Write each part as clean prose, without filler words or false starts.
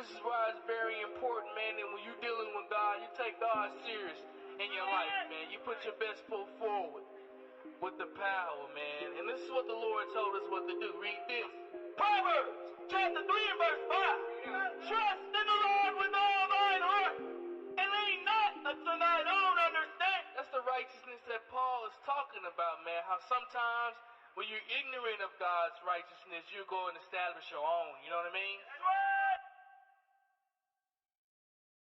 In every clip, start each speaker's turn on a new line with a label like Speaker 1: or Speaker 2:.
Speaker 1: this is why it's very important, man, that when you're dealing with God, you take God serious in your life, man. You put your best foot forward with the power, man. And this is what the Lord told us what to do. Read this. Proverbs chapter 3 and verse 5. Trust in the Lord with all thine heart, and lean not unto thine own understanding. That's the righteousness that Paul is talking about, man. How sometimes when you're ignorant of God's righteousness, you go and establish your own. You know what I mean?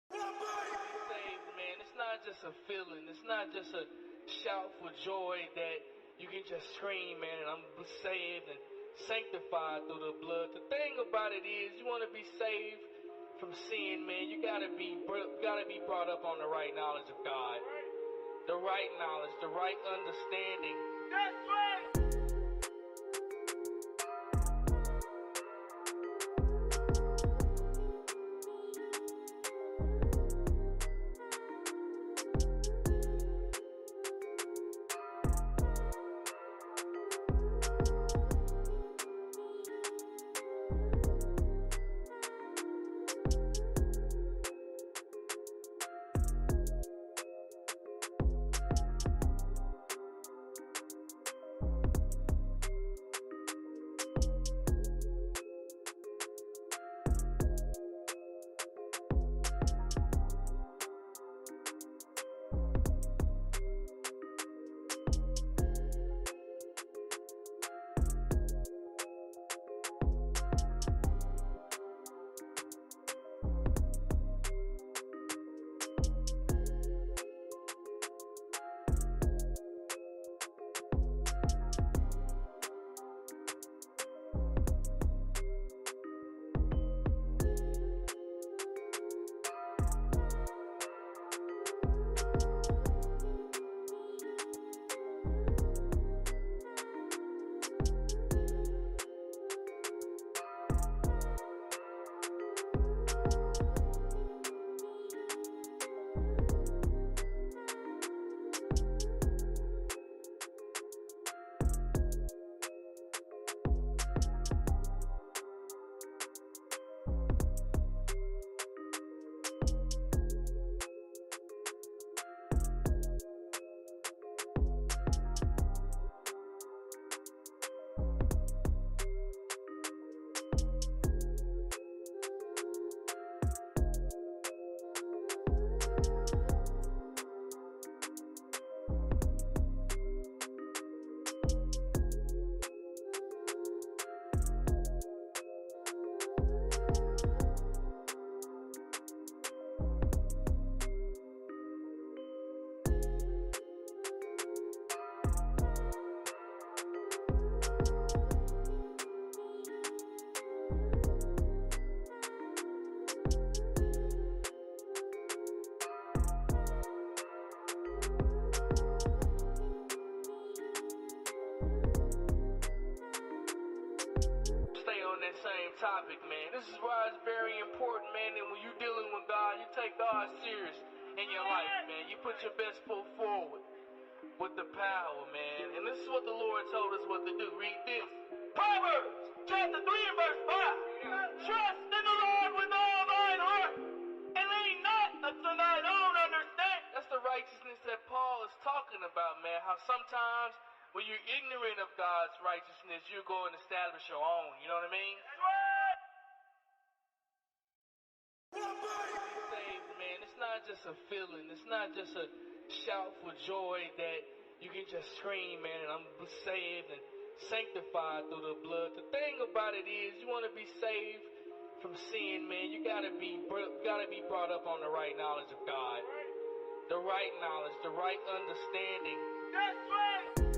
Speaker 1: Saved, man. It's not just a feeling. It's not just a shout for joy that you can just scream, man, and I'm saved and sanctified through the blood. The thing about it is, you want to be saved from sin, man. You gotta be brought up on the right knowledge of God, the right knowledge, the right understanding. That's right. Topic, man. This is why it's very important, man, that when you're dealing with God, you take God serious in your life, man. You put your best foot forward with the power, man. And this is what the Lord told us what to do. Read this. Proverbs chapter 3 and verse 5. Trust in the Lord with all thine heart, and lean not unto thine own understanding. That's the righteousness that Paul is talking about, man. How sometimes when you're ignorant of God's righteousness, you go and establish your own. You know what I mean? Saved, man. It's not just a feeling. It's not just a shout for joy that you can just scream, man, and I'm saved and sanctified through the blood. The thing about it is, you want to be saved from sin, man. You gotta be brought up on the right knowledge of God, the right knowledge, the right understanding. That's right.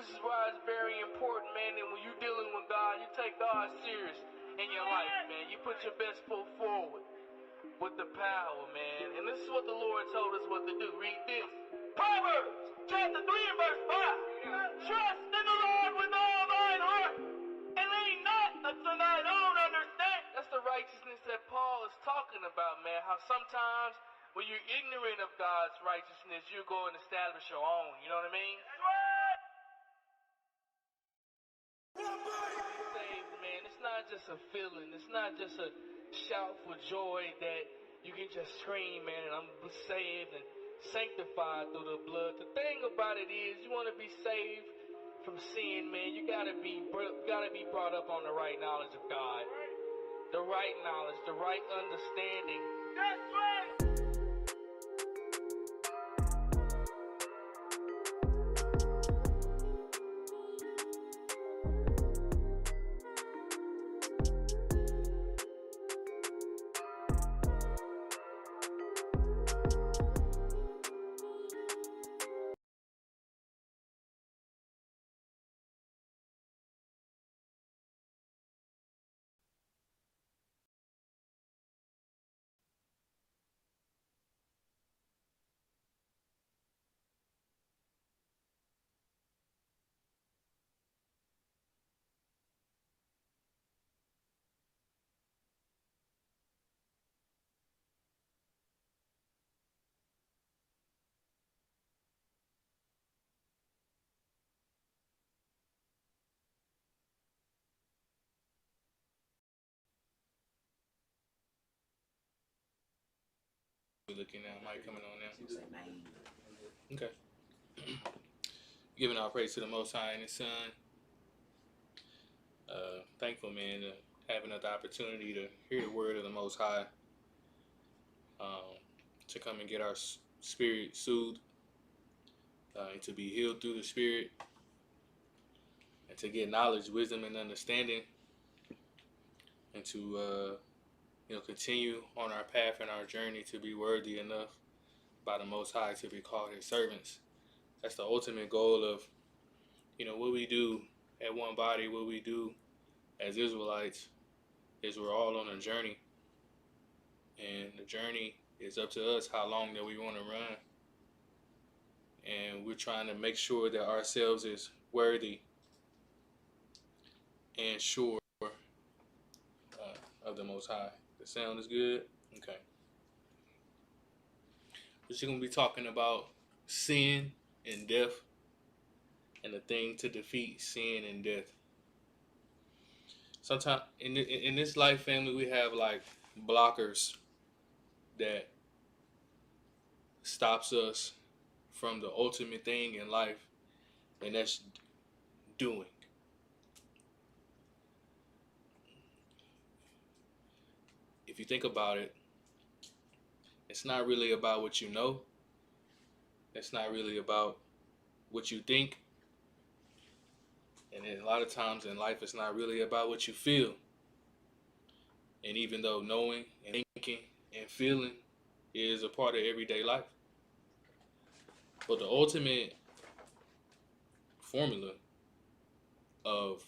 Speaker 1: this is why it's very important, man. And when you're dealing with God, you take God serious in your life, man. You put your best foot forward with the power, man. And this is what the Lord told us what to do. Read this. Proverbs chapter 3 and verse 5. Trust in the Lord with all thine heart, and lean not unto thine own understanding. That's the righteousness that Paul is talking about, man. How sometimes when you're ignorant of God's righteousness, you go and establish your own. You know what I mean? Saved, man. It's not just a feeling. It's not just a shout for joy that you can just scream, man, and I'm saved and sanctified through the blood. The thing about it is, you want to be saved from sin, man. You gotta be brought up on the right knowledge of God, the right knowledge, the right understanding. That's right.
Speaker 2: We're looking now, mic coming on now. Okay. Giving our praise to the Most High and His Son. Thankful, man, to having the opportunity to hear the word of the Most High, to come and get our spirit soothed, and to be healed through the Spirit, and to get knowledge, wisdom, and understanding, and to continue on our path and our journey to be worthy enough by the Most High to be called His servants. That's the ultimate goal of, what we do at Onebody, what we do as Israelites, is we're all on a journey. And the journey is up to us how long that we want to run. And we're trying to make sure that ourselves is worthy and sure of the Most High. The sound is good? Okay. We're just going to be talking about sin and death, and the thing to defeat sin and death. Sometimes in this life, family, we have like blockers that stops us from the ultimate thing in life, and that's doing. If you think about it, it's not really about what you know. It's not really about what you think. And then a lot of times in life, it's not really about what you feel. And even though knowing and thinking and feeling is a part of everyday life, but the ultimate formula of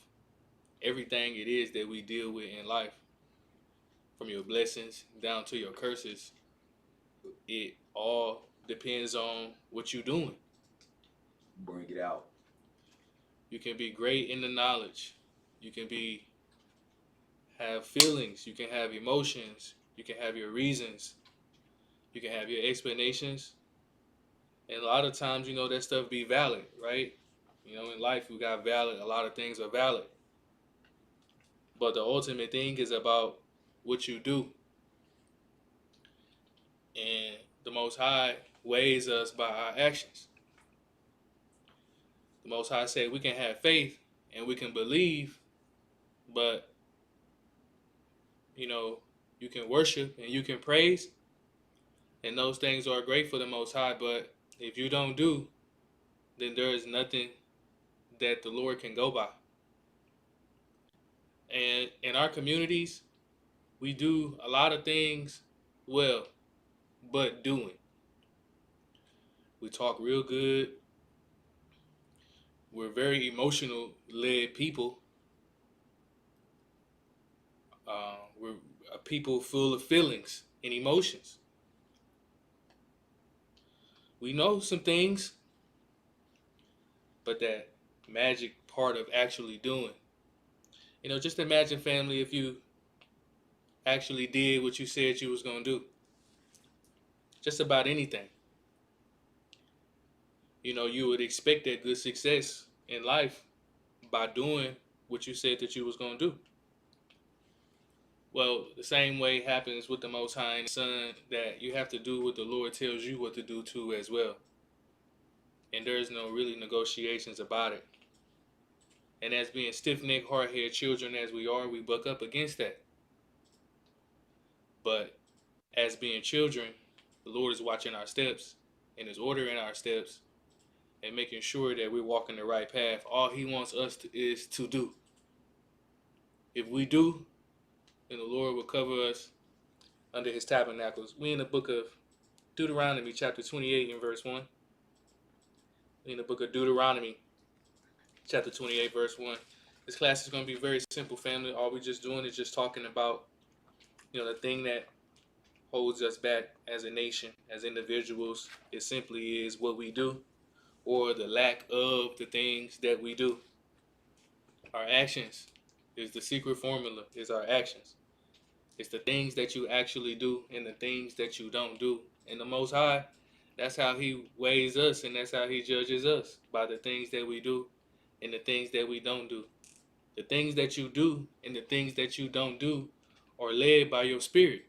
Speaker 2: everything it is that we deal with in life, from your blessings down to your curses, it all depends on what you're doing.
Speaker 3: Bring it out.
Speaker 2: You can be great in the knowledge. You can have feelings. You can have emotions. You can have your reasons. You can have your explanations. And a lot of times, that stuff be valid, right? In life, we got valid. A lot of things are valid. But the ultimate thing is about what you do. And the Most High weighs us by our actions. The Most High said we can have faith and we can believe, but, you can worship and you can praise, and those things are great for the Most High, but if you don't do, then there is nothing that the Lord can go by. And in our communities, we do a lot of things well, but doing. We talk real good. we're very emotional led people. We're a people full of feelings and emotions. We know some things, but that magic part of actually doing. Just imagine, family, if you actually did what you said you was going to do. Just about anything. You would expect that good success in life by doing what you said that you was going to do. Well, the same way happens with the Most High and the Son, that you have to do what the Lord tells you what to do too as well. And there's no really negotiations about it. And as being stiff-necked, hard-headed children as we are, we buck up against that. But as being children, the Lord is watching our steps and is ordering our steps and making sure that we're walking the right path. All He wants us is to do. If we do, then the Lord will cover us under His tabernacles. We in the book of Deuteronomy, chapter 28 and verse 1. We in the book of Deuteronomy, chapter 28, verse 1. This class is going to be very simple, family. All we're just doing is just talking about, the thing that holds us back as a nation, as individuals. It simply is what we do, or the lack of the things that we do. Our actions is the secret formula, is our actions. It's the things that you actually do and the things that you don't do. And the Most High, that's how He weighs us and that's how He judges us, by the things that we do and the things that we don't do. The things that you do and the things that you don't do are led by your spirit.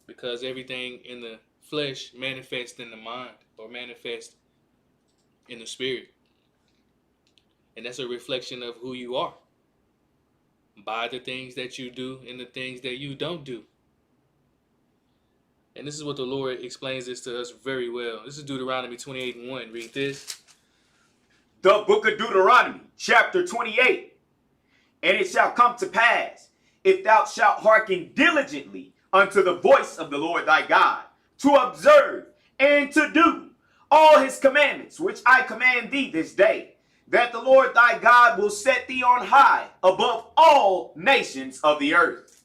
Speaker 2: Because everything in the flesh manifests in the mind or manifests in the spirit. And that's a reflection of who you are, by the things that you do and the things that you don't do. And this is what the Lord explains this to us very well. This is Deuteronomy 28 and 1. Read this.
Speaker 3: The book of Deuteronomy, chapter 28. And it shall come to pass, if thou shalt hearken diligently unto the voice of the Lord thy God, to observe and to do all His commandments, which I command thee this day, that the Lord thy God will set thee on high above all nations of the earth.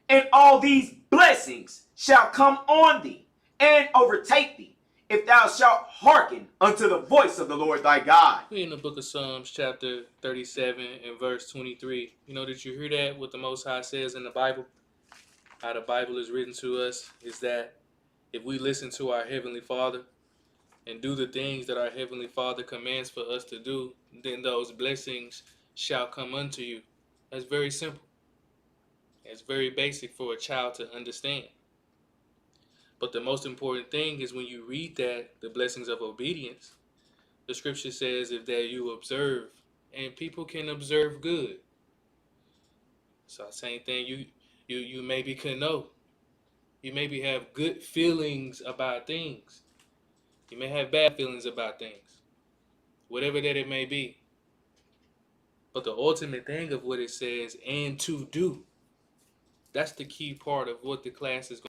Speaker 3: And all these blessings shall come on thee and overtake thee, if thou shalt hearken unto the voice of the Lord thy God.
Speaker 2: We're in the book of Psalms, chapter 37 and verse 23. Did you hear that? What the Most High says in the Bible? How the Bible is written to us is that if we listen to our Heavenly Father and do the things that our Heavenly Father commands for us to do, then those blessings shall come unto you. That's very simple. It's very basic for a child to understand. But the most important thing is when you read that, the blessings of obedience, the scripture says if that you observe, and people can observe good. So same thing, you maybe can know. You maybe have good feelings about things. You may have bad feelings about things. Whatever that it may be. But the ultimate thing of what it says, and to do. That's the key part of what the class is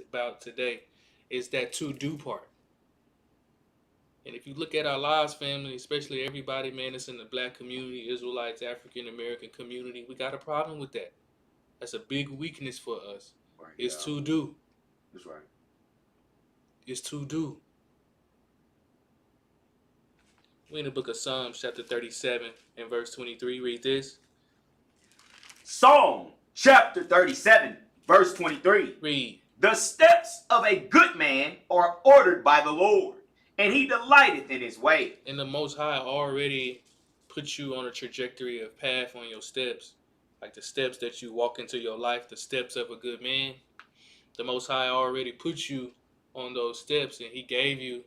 Speaker 2: about today, is that to do part. And if you look at our lives, family, especially everybody, man, that's in the black community, Israelites, African American community, we got a problem with that. That's a big weakness for us.
Speaker 3: Right,
Speaker 2: it's to do.
Speaker 3: That's right.
Speaker 2: It's to do. We're in the book of Psalms, chapter 37 and verse 23. Read this.
Speaker 3: Psalm, chapter 37, verse 23.
Speaker 2: Read.
Speaker 3: The steps of a good man are ordered by the Lord, and He delighteth in His way.
Speaker 2: And the Most High already put you on a trajectory of path on your steps. Like the steps that you walk into your life, the steps of a good man. The Most High already put you on those steps, and He gave you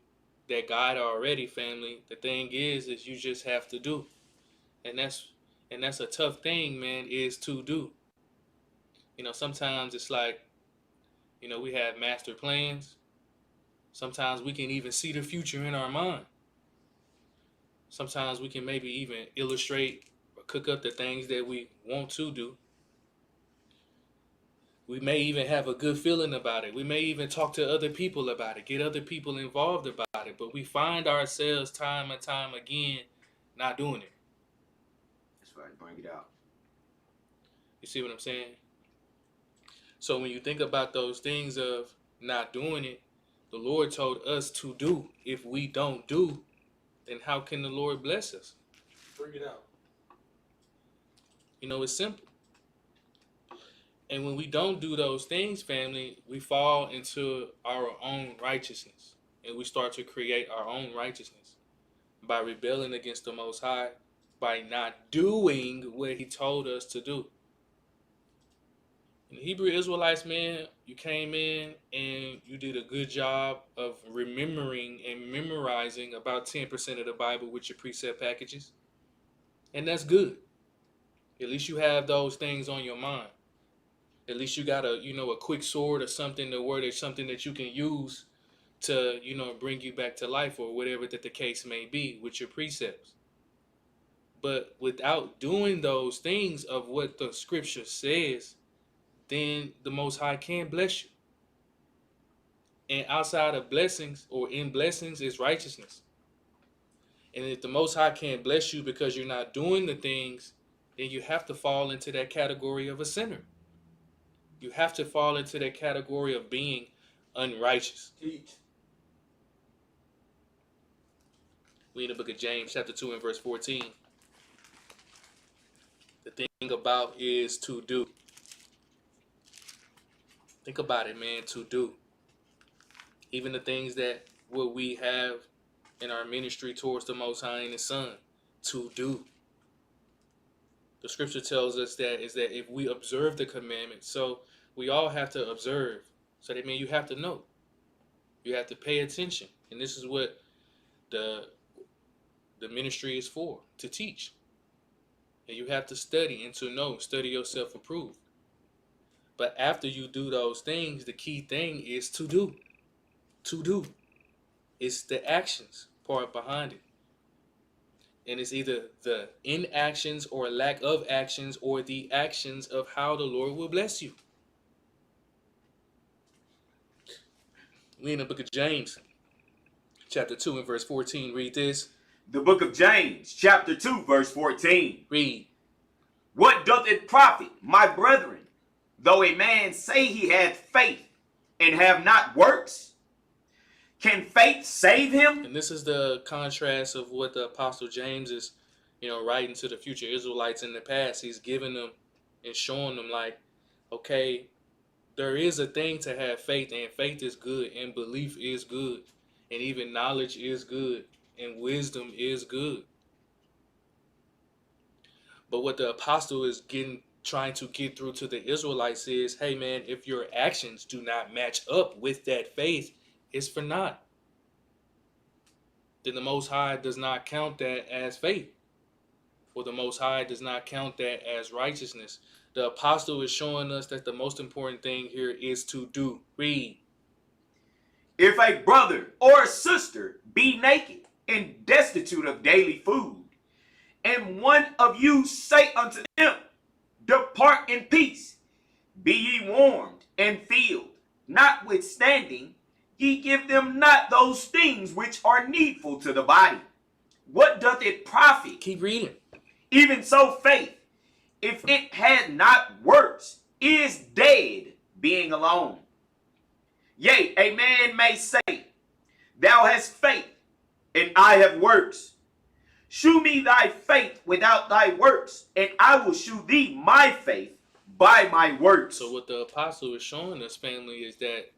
Speaker 2: that guide already, family. The thing is you just have to do. And that's a tough thing, man, is to do. Sometimes it's like, we have master plans. Sometimes we can even see the future in our mind. Sometimes we can maybe even illustrate or cook up the things that we want to do. We may even have a good feeling about it. We may even talk to other people about it, get other people involved about it. But we find ourselves time and time again not doing it.
Speaker 3: That's right. Bring it out.
Speaker 2: You see what I'm saying? So when you think about those things of not doing it, the Lord told us to do. If we don't do, then how can the Lord bless us?
Speaker 4: Bring it out.
Speaker 2: You know, it's simple. And when we don't do those things, family, we fall into our own righteousness. And we start to create our own righteousness by rebelling against the Most High, by not doing what He told us to do. And the Hebrew Israelites, man, you came in and you did a good job of remembering and memorizing about 10% of the Bible with your precept packages. And that's good. At least you have those things on your mind. At least you got a quick sword or something, the word or something that you can use to, bring you back to life or whatever that the case may be with your precepts. But without doing those things of what the scripture says, then the Most High can't bless you. And outside of blessings or in blessings is righteousness. And if the Most High can't bless you because you're not doing the things, then you have to fall into that category of a sinner. You have to fall into that category of being unrighteous.
Speaker 4: Teach.
Speaker 2: We in the book of James, chapter 2 and verse 14. The thing about is to do. Think about it, man, to do. Even the things that what we have in our ministry towards the Most High and His Son, to do. The scripture tells us that if we observe the commandments, so we all have to observe. So that means you have to know. You have to pay attention. And this is what the ministry is for, to teach. And you have to study and to know, study yourself approved. But after you do those things, the key thing is to do. To do. It's the actions part behind it. And it's either the inactions or lack of actions or the actions of how the Lord will bless you. We in the book of James, chapter 2 and verse 14. Read this.
Speaker 3: The book of James, chapter 2, verse 14.
Speaker 2: Read.
Speaker 3: What doth it profit, my brethren, though a man say he hath faith and have not works? Can faith save him?
Speaker 2: And this is the contrast of what the Apostle James is, writing to the future Israelites in the past. He's giving them and showing them like, okay, there is a thing to have faith, and faith is good, and belief is good, and even knowledge is good, and wisdom is good. But what the apostle is trying to get through to the Israelites is, hey man, if your actions do not match up with that faith, it's for naught. Then the Most High does not count that as faith. Or the Most High does not count that as righteousness. The apostle is showing us that the most important thing here is to do. Read.
Speaker 3: If a brother or a sister be naked and destitute of daily food, and one of you say unto them, depart in peace, be ye warmed and filled, notwithstanding, ye give them not those things which are needful to the body, what doth it profit?
Speaker 2: Keep reading.
Speaker 3: Even so faith, if it had not works, is dead, being alone. Yea, a man may say, thou hast faith, and I have works. Shew me thy faith without thy works, and I will shew thee my faith by my works.
Speaker 2: So what the apostle is showing us, family, is that,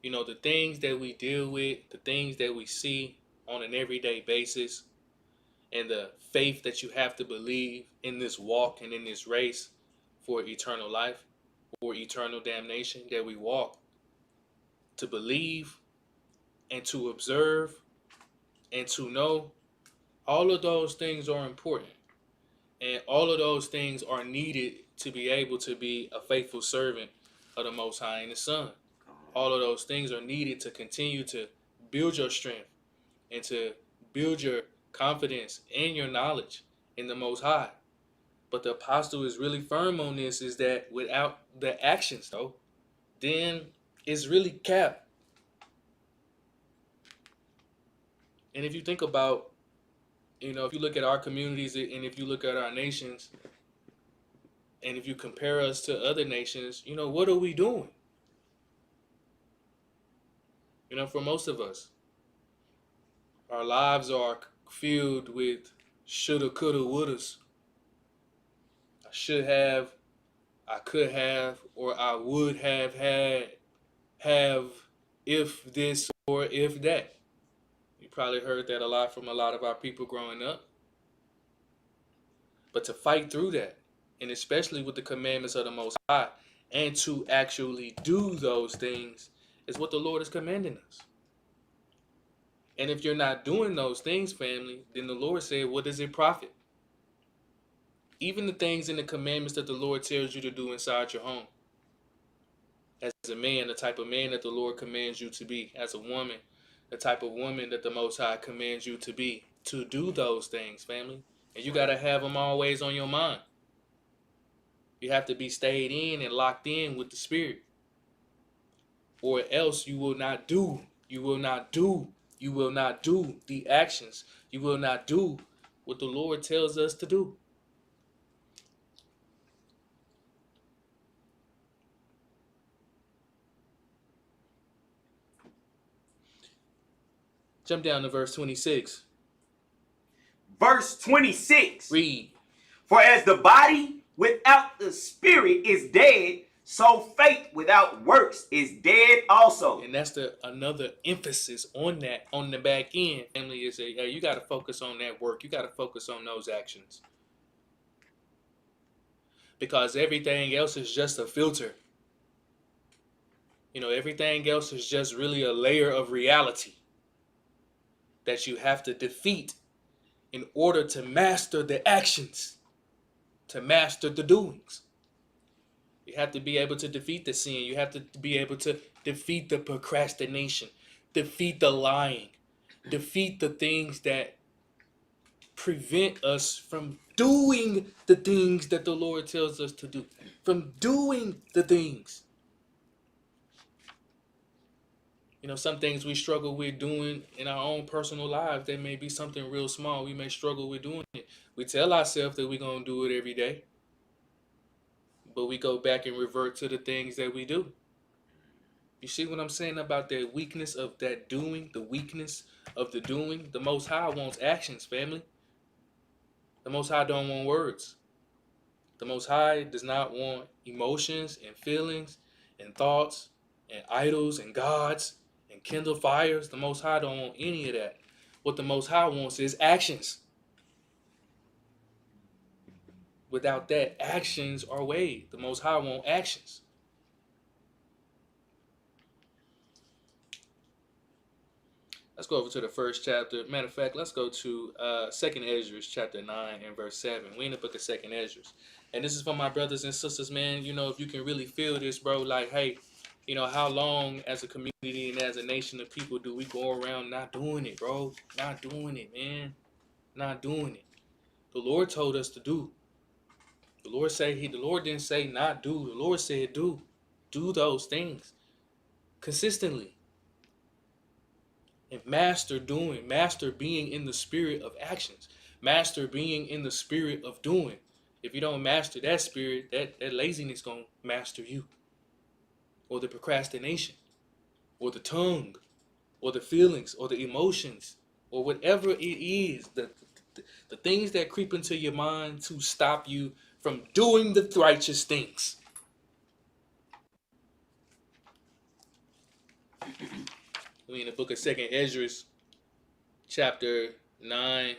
Speaker 2: the things that we deal with, the things that we see on an everyday basis, and the faith that you have to believe in this walk and in this race for eternal life or eternal damnation, that we walk to believe and to observe and to know, all of those things are important. And all of those things are needed to be able to be a faithful servant of the Most High and the Son. All of those things are needed to continue to build your strength and to build your confidence and your knowledge in the Most High. But the apostle is really firm on this, is that without the actions, though, then it's really cap. And if you think about, if you look at our communities and if you look at our nations, and if you compare us to other nations, what are we doing? For most of us, our lives are filled with shoulda, coulda, wouldas. I should have, I could have, or I would have if this or if that. You probably heard that a lot from a lot of our people growing up. But to fight through that, and especially with the commandments of the Most High, and to actually do those things, is what the Lord is commanding us. And if you're not doing those things, family, then the Lord said, what does it profit? Even the things in the commandments that the Lord tells you to do inside your home. As a man, the type of man that the Lord commands you to be. As a woman, the type of woman that the Most High commands you to be. To do those things, family. And you got to have them always on your mind. You have to be stayed in and locked in with the Spirit. Or else you will not do the actions. You will not do what the Lord tells us to do. Jump down to verse 26.
Speaker 3: Verse 26.
Speaker 2: Read.
Speaker 3: For as the body without the spirit is dead, so faith without works is dead also.
Speaker 2: And that's another emphasis on that on the back end. Family is you got to focus on that work. You got to focus on those actions. Because everything else is just a filter. Everything else is just really a layer of reality that you have to defeat in order to master the actions, to master the doings. You have to be able to defeat the sin. You have to be able to defeat the procrastination, defeat the lying, defeat the things that prevent us from doing the things that the Lord tells us to do, from doing the things. Some things we struggle with doing in our own personal lives, they may be something real small. We may struggle with doing it. We tell ourselves that we're going to do it every day. But we go back and revert to the things that we do. You see what I'm saying about that weakness of that doing, the weakness of the doing? The Most High wants actions, family. The Most High don't want words. The Most High does not want emotions and feelings and thoughts and idols and gods and kindle fires. The Most High don't want any of that. What the Most High wants is actions. Without that, actions are weighed. The Most High wants actions. Let's go over to the first chapter. Matter of fact, let's go to 2nd Ezra, chapter 9 and verse 7. We in the book of 2nd Ezra. And this is for my brothers and sisters, man. If you can really feel this, bro, like, hey, how long as a community and as a nation of people do we go around not doing it, bro? Not doing it, man. Not doing it. The Lord told us to do. The Lord didn't say not do. The Lord said do. Do those things consistently. And master being in the spirit of actions. Master being in the spirit of doing. If you don't master that spirit, that laziness going to master you. Or the procrastination. Or the tongue. Or the feelings. Or the emotions. Or whatever it is. The things that creep into your mind to stop you from doing the righteous things. We in the book of 2nd Ezra, chapter 9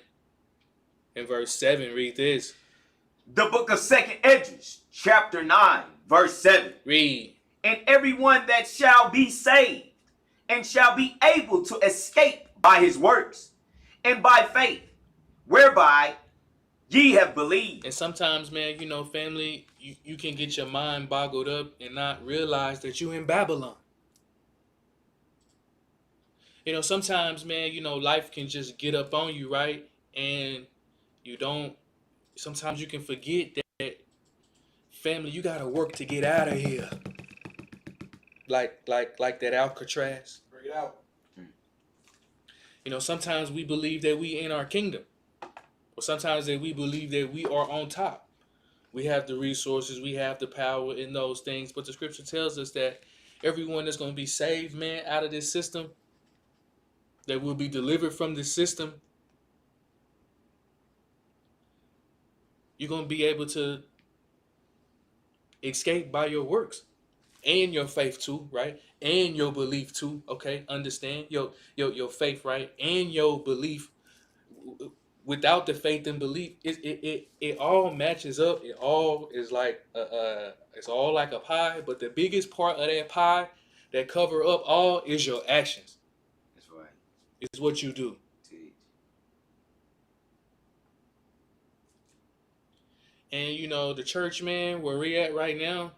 Speaker 2: and verse 7. Read this.
Speaker 3: The book of 2nd Ezra, chapter 9, verse 7.
Speaker 2: Read.
Speaker 3: And everyone that shall be saved and shall be able to escape by his works and by faith, whereby ye have believed.
Speaker 2: And sometimes, man, family, you can get your mind boggled up and not realize that you're in Babylon. Sometimes, man, life can just get up on you, right? And sometimes you can forget family, you gotta work to get out of here. Like that Alcatraz.
Speaker 4: Bring it out.
Speaker 2: You know, sometimes we believe that we in our kingdom. Or sometimes that we believe that we are on top. We have the resources, we have the power in those things. But the scripture tells us that everyone that's going to be saved, man, out of this system, that will be delivered from this system, you're going to be able to escape by your works and your faith too, right? And your belief too, okay? Understand your faith, right? And your belief. Without the faith and belief, it all matches up. It all is like it's all like a pie. But the biggest part of that pie that cover up all is your actions.
Speaker 3: That's right.
Speaker 2: It's what you do.
Speaker 3: Teach.
Speaker 2: And you know, the church, man, where we at right now,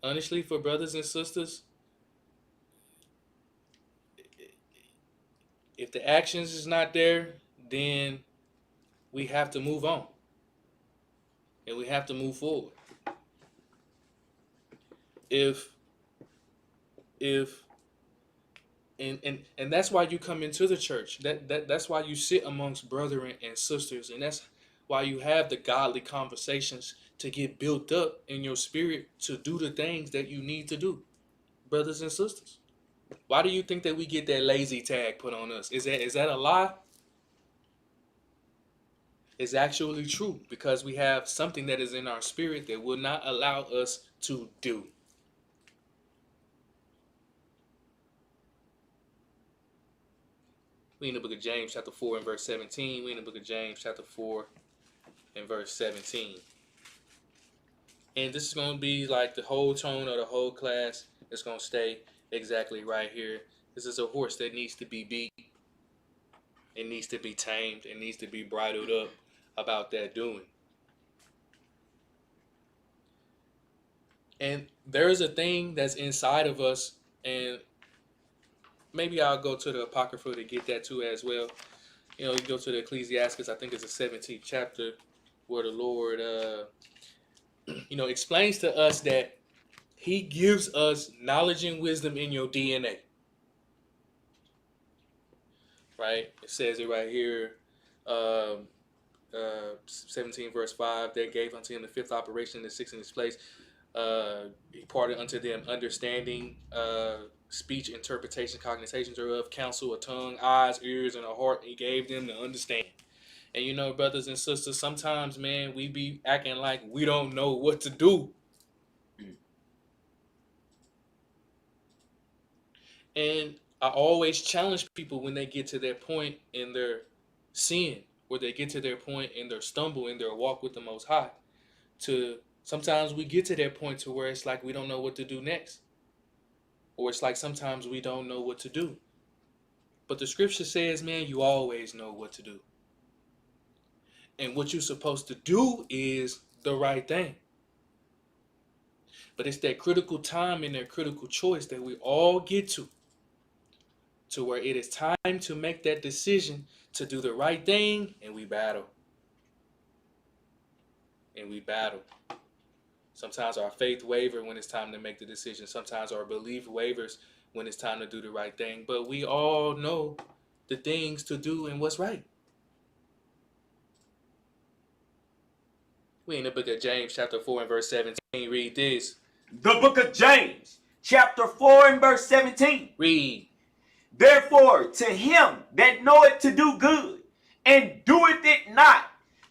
Speaker 2: honestly, for brothers and sisters, if the actions is not there, then we have to move on. And we have to move forward. If and that's why you come into the church. That's why you sit amongst brethren and sisters, and that's why you have the godly conversations to get built up in your spirit to do the things that you need to do, brothers and sisters. Why do you think that we get that lazy tag put on us? Is that a lie? It's actually true, because we have something that is in our spirit that will not allow us to do. We in the book of James chapter 4 and verse 17. We in the book of James chapter 4 and verse 17. And this is going to be like the whole tone of the whole class. It's going to stay exactly right here. This is a horse that needs to be beat. It needs to be tamed. It needs to be bridled up about that doing. And there is a thing that's inside of us, and maybe I'll go to the Apocrypha to get that too as well. You know, you go to the Ecclesiastes, I think it's the 17th chapter, where the Lord, explains to us that He gives us knowledge and wisdom in your DNA. Right? It says it right here, 17 verse 5, that gave unto him the fifth operation, the sixth in his place. He parted unto them understanding, speech, interpretation, cognition thereof, counsel, a tongue, eyes, ears, and a heart. He gave them to understand. And you know, brothers and sisters, sometimes, man, we be acting like we don't know what to do. And I always challenge people when they get to their point in their sin, or they get to their point in their stumble, in their walk with the Most High, to sometimes we get to that point to where it's like we don't know what to do next. Or it's like sometimes we don't know what to do. But the scripture says, man, you always know what to do. And what you're supposed to do is the right thing. But it's that critical time and that critical choice that we all get to where it is time to make that decision to do the right thing, and we battle. And we battle. Sometimes our faith wavers when it's time to make the decision. Sometimes our belief wavers when it's time to do the right thing. But we all know the things to do and what's right. We in the book of James chapter 4 and verse 17. Read this.
Speaker 3: The book of James chapter 4 and verse 17.
Speaker 2: Read.
Speaker 3: Therefore, to him that knoweth to do good, and doeth it not,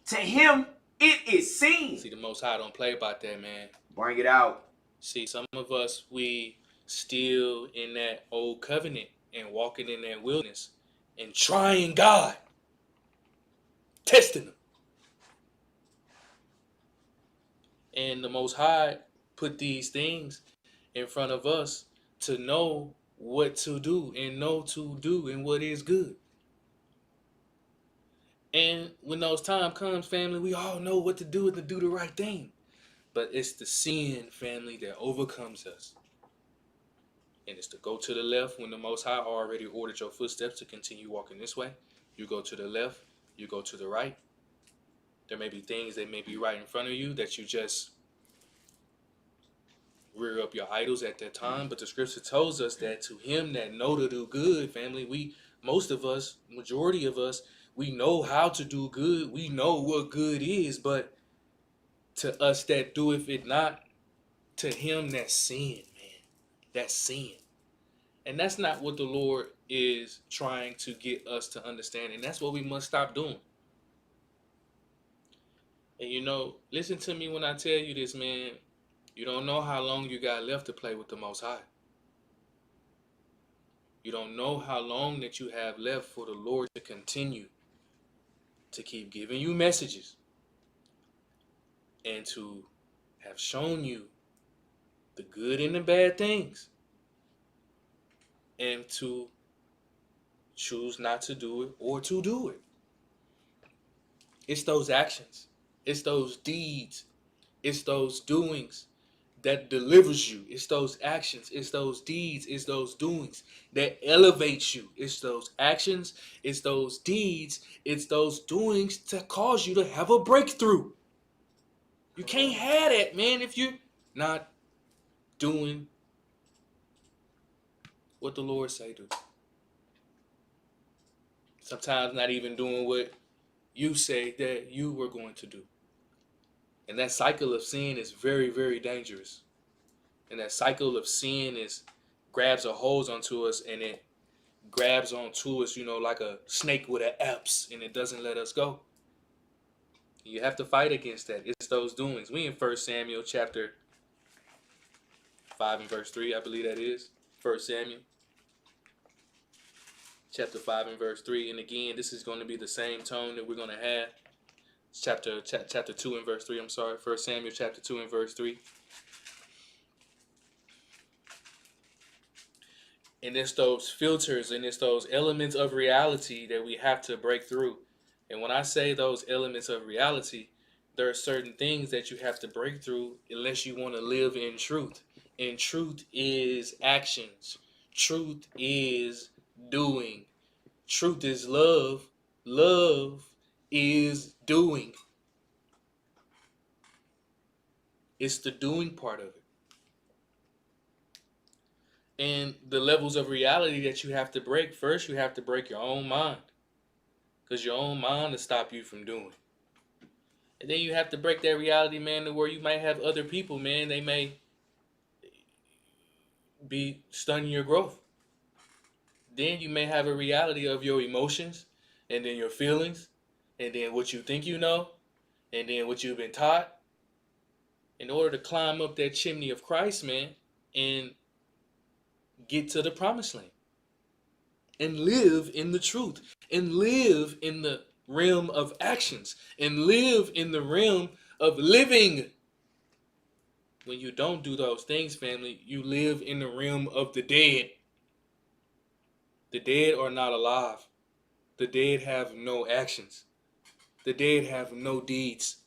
Speaker 3: to him it is sin.
Speaker 2: See, the Most High don't play about that, man.
Speaker 3: Bring it out.
Speaker 2: See, some of us, we still in that old covenant and walking in that wilderness and trying God, testing Him. And the Most High put these things in front of us to know what to do and know to do and what is good. And when those time comes, family, we all know what to do and to do the right thing. But it's the sin, family, that overcomes us. And it's to go to the left when the Most High already ordered your footsteps to continue walking this way. You go to the left, you go to the right. There may be things that may be right in front of you that you just rear up your idols at that time. But the scripture tells us that to him that know to do good, family, most of us, majority of us, we know how to do good. We know what good is, but to us that doeth it not, to him that's sin, man. That's sin. And that's not what the Lord is trying to get us to understand. And that's what we must stop doing. And listen to me when I tell you this, man. You don't know how long you got left to play with the Most High. You don't know how long that you have left for the Lord to continue to keep giving you messages and to have shown you the good and the bad things, and to choose not to do it or to do it. It's those actions. It's those deeds. It's those doings that delivers you. It's those actions. It's those deeds. It's those doings that elevates you. It's those actions. It's those deeds. It's those doings to cause you to have a breakthrough. You can't have that, man, if you're not doing what the Lord say do. Sometimes not even doing what you say that you were going to do. And that cycle of sin is very, very dangerous. And that cycle of sin grabs a hold onto us, and it grabs onto us, like a snake with an apse, and it doesn't let us go. You have to fight against that. It's those doings. We in 1 Samuel chapter 5 and verse 3, I believe that is. 1 Samuel chapter 5 and verse 3. And again, this is going to be the same tone that we're going to have. It's chapter 2 and verse 3, I'm sorry. 1 Samuel chapter 2 and verse 3. And it's those filters and it's those elements of reality that we have to break through. And when I say those elements of reality, there are certain things that you have to break through unless you want to live in truth. And truth is actions. Truth is doing. Truth is love. Love is doing. It's the doing part of it. And the levels of reality that you have to break, first you have to break your own mind. Because your own mind will stop you from doing. And then you have to break that reality, man, to where you might have other people, man, they may be stunning your growth. Then you may have a reality of your emotions, and then your feelings, and then what you think you know, and then what you've been taught. In order to climb up that chimney of Christ, man, and get to the promised land. And live in the truth. And live in the realm of actions. And live in the realm of living. When you don't do those things, family, you live in the realm of the dead. The dead are not alive. The dead have no actions. The dead have no deeds.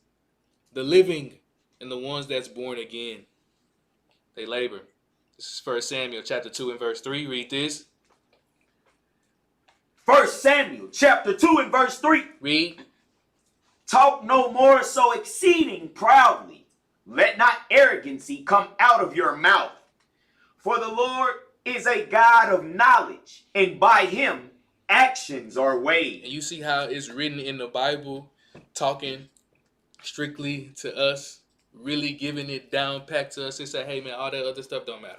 Speaker 2: The living and the ones that's born again, they labor. This is 1 Samuel chapter 2 and verse 3. Read this.
Speaker 3: 1 Samuel chapter 2 and verse 3.
Speaker 2: Read.
Speaker 3: Talk no more so exceeding proudly. Let not arrogancy come out of your mouth. For the Lord is a God of knowledge, and by him actions are weighed.
Speaker 2: And you see how it's written in the Bible, talking strictly to us, really giving it down packed to us. It say, hey man, all that other stuff don't matter.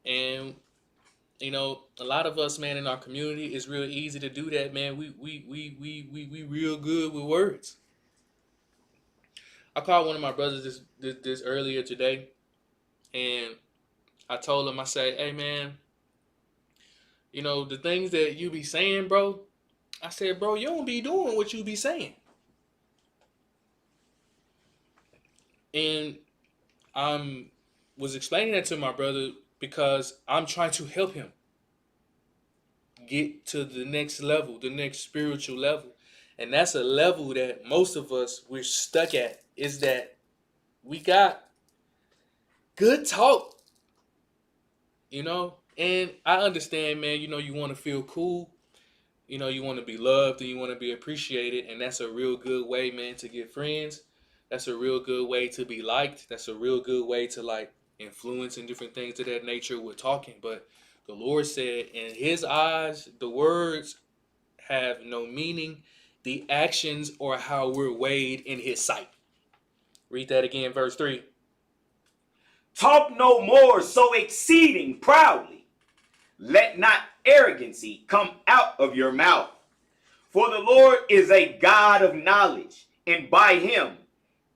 Speaker 2: And a lot of us, man, in our community, it's real easy to do that, man. We real good with words. I called one of my brothers this earlier today, and I told him, I say, hey man, the things that you be saying, bro, I said, bro, you don't be doing what you be saying. And I was explaining that to my brother because I'm trying to help him get to the next level, the next spiritual level. And that's a level that most of us, we're stuck at, is that we got good talk, And I understand, man, you want to feel cool. You want to be loved and you want to be appreciated. And that's a real good way, man, to get friends. That's a real good way to be liked. That's a real good way to like influence and different things of that nature with talking. But the Lord said, in His eyes, the words have no meaning. The actions are how we're weighed in His sight. Read that again, verse 3.
Speaker 3: Talk no more so exceeding proudly. Let not arrogancy come out of your mouth. For the Lord is a God of knowledge, and by Him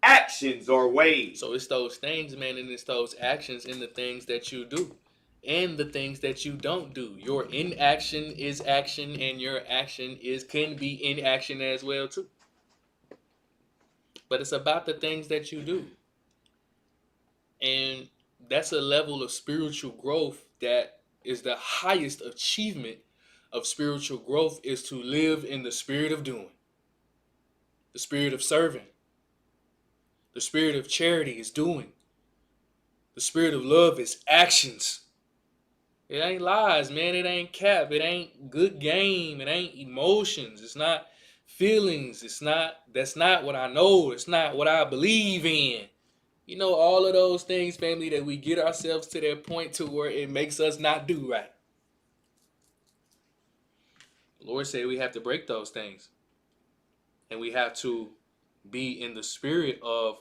Speaker 3: actions are weighed.
Speaker 2: So it's those things, man, and it's those actions in the things that you do and the things that you don't do. Your inaction is action, and your action can be inaction as well too. But it's about the things that you do. And that's a level of spiritual growth that is the highest achievement of spiritual growth, is to live in the spirit of doing, the spirit of serving. The spirit of charity is doing. The spirit of love is actions. It ain't lies, man. It ain't cap. It ain't good game. It ain't emotions. It's not feelings. That's not what I know. It's not what I believe in. You know, all of those things, family, that we get ourselves to that point to where it makes us not do right. The Lord said we have to break those things. And we have to be in the spirit of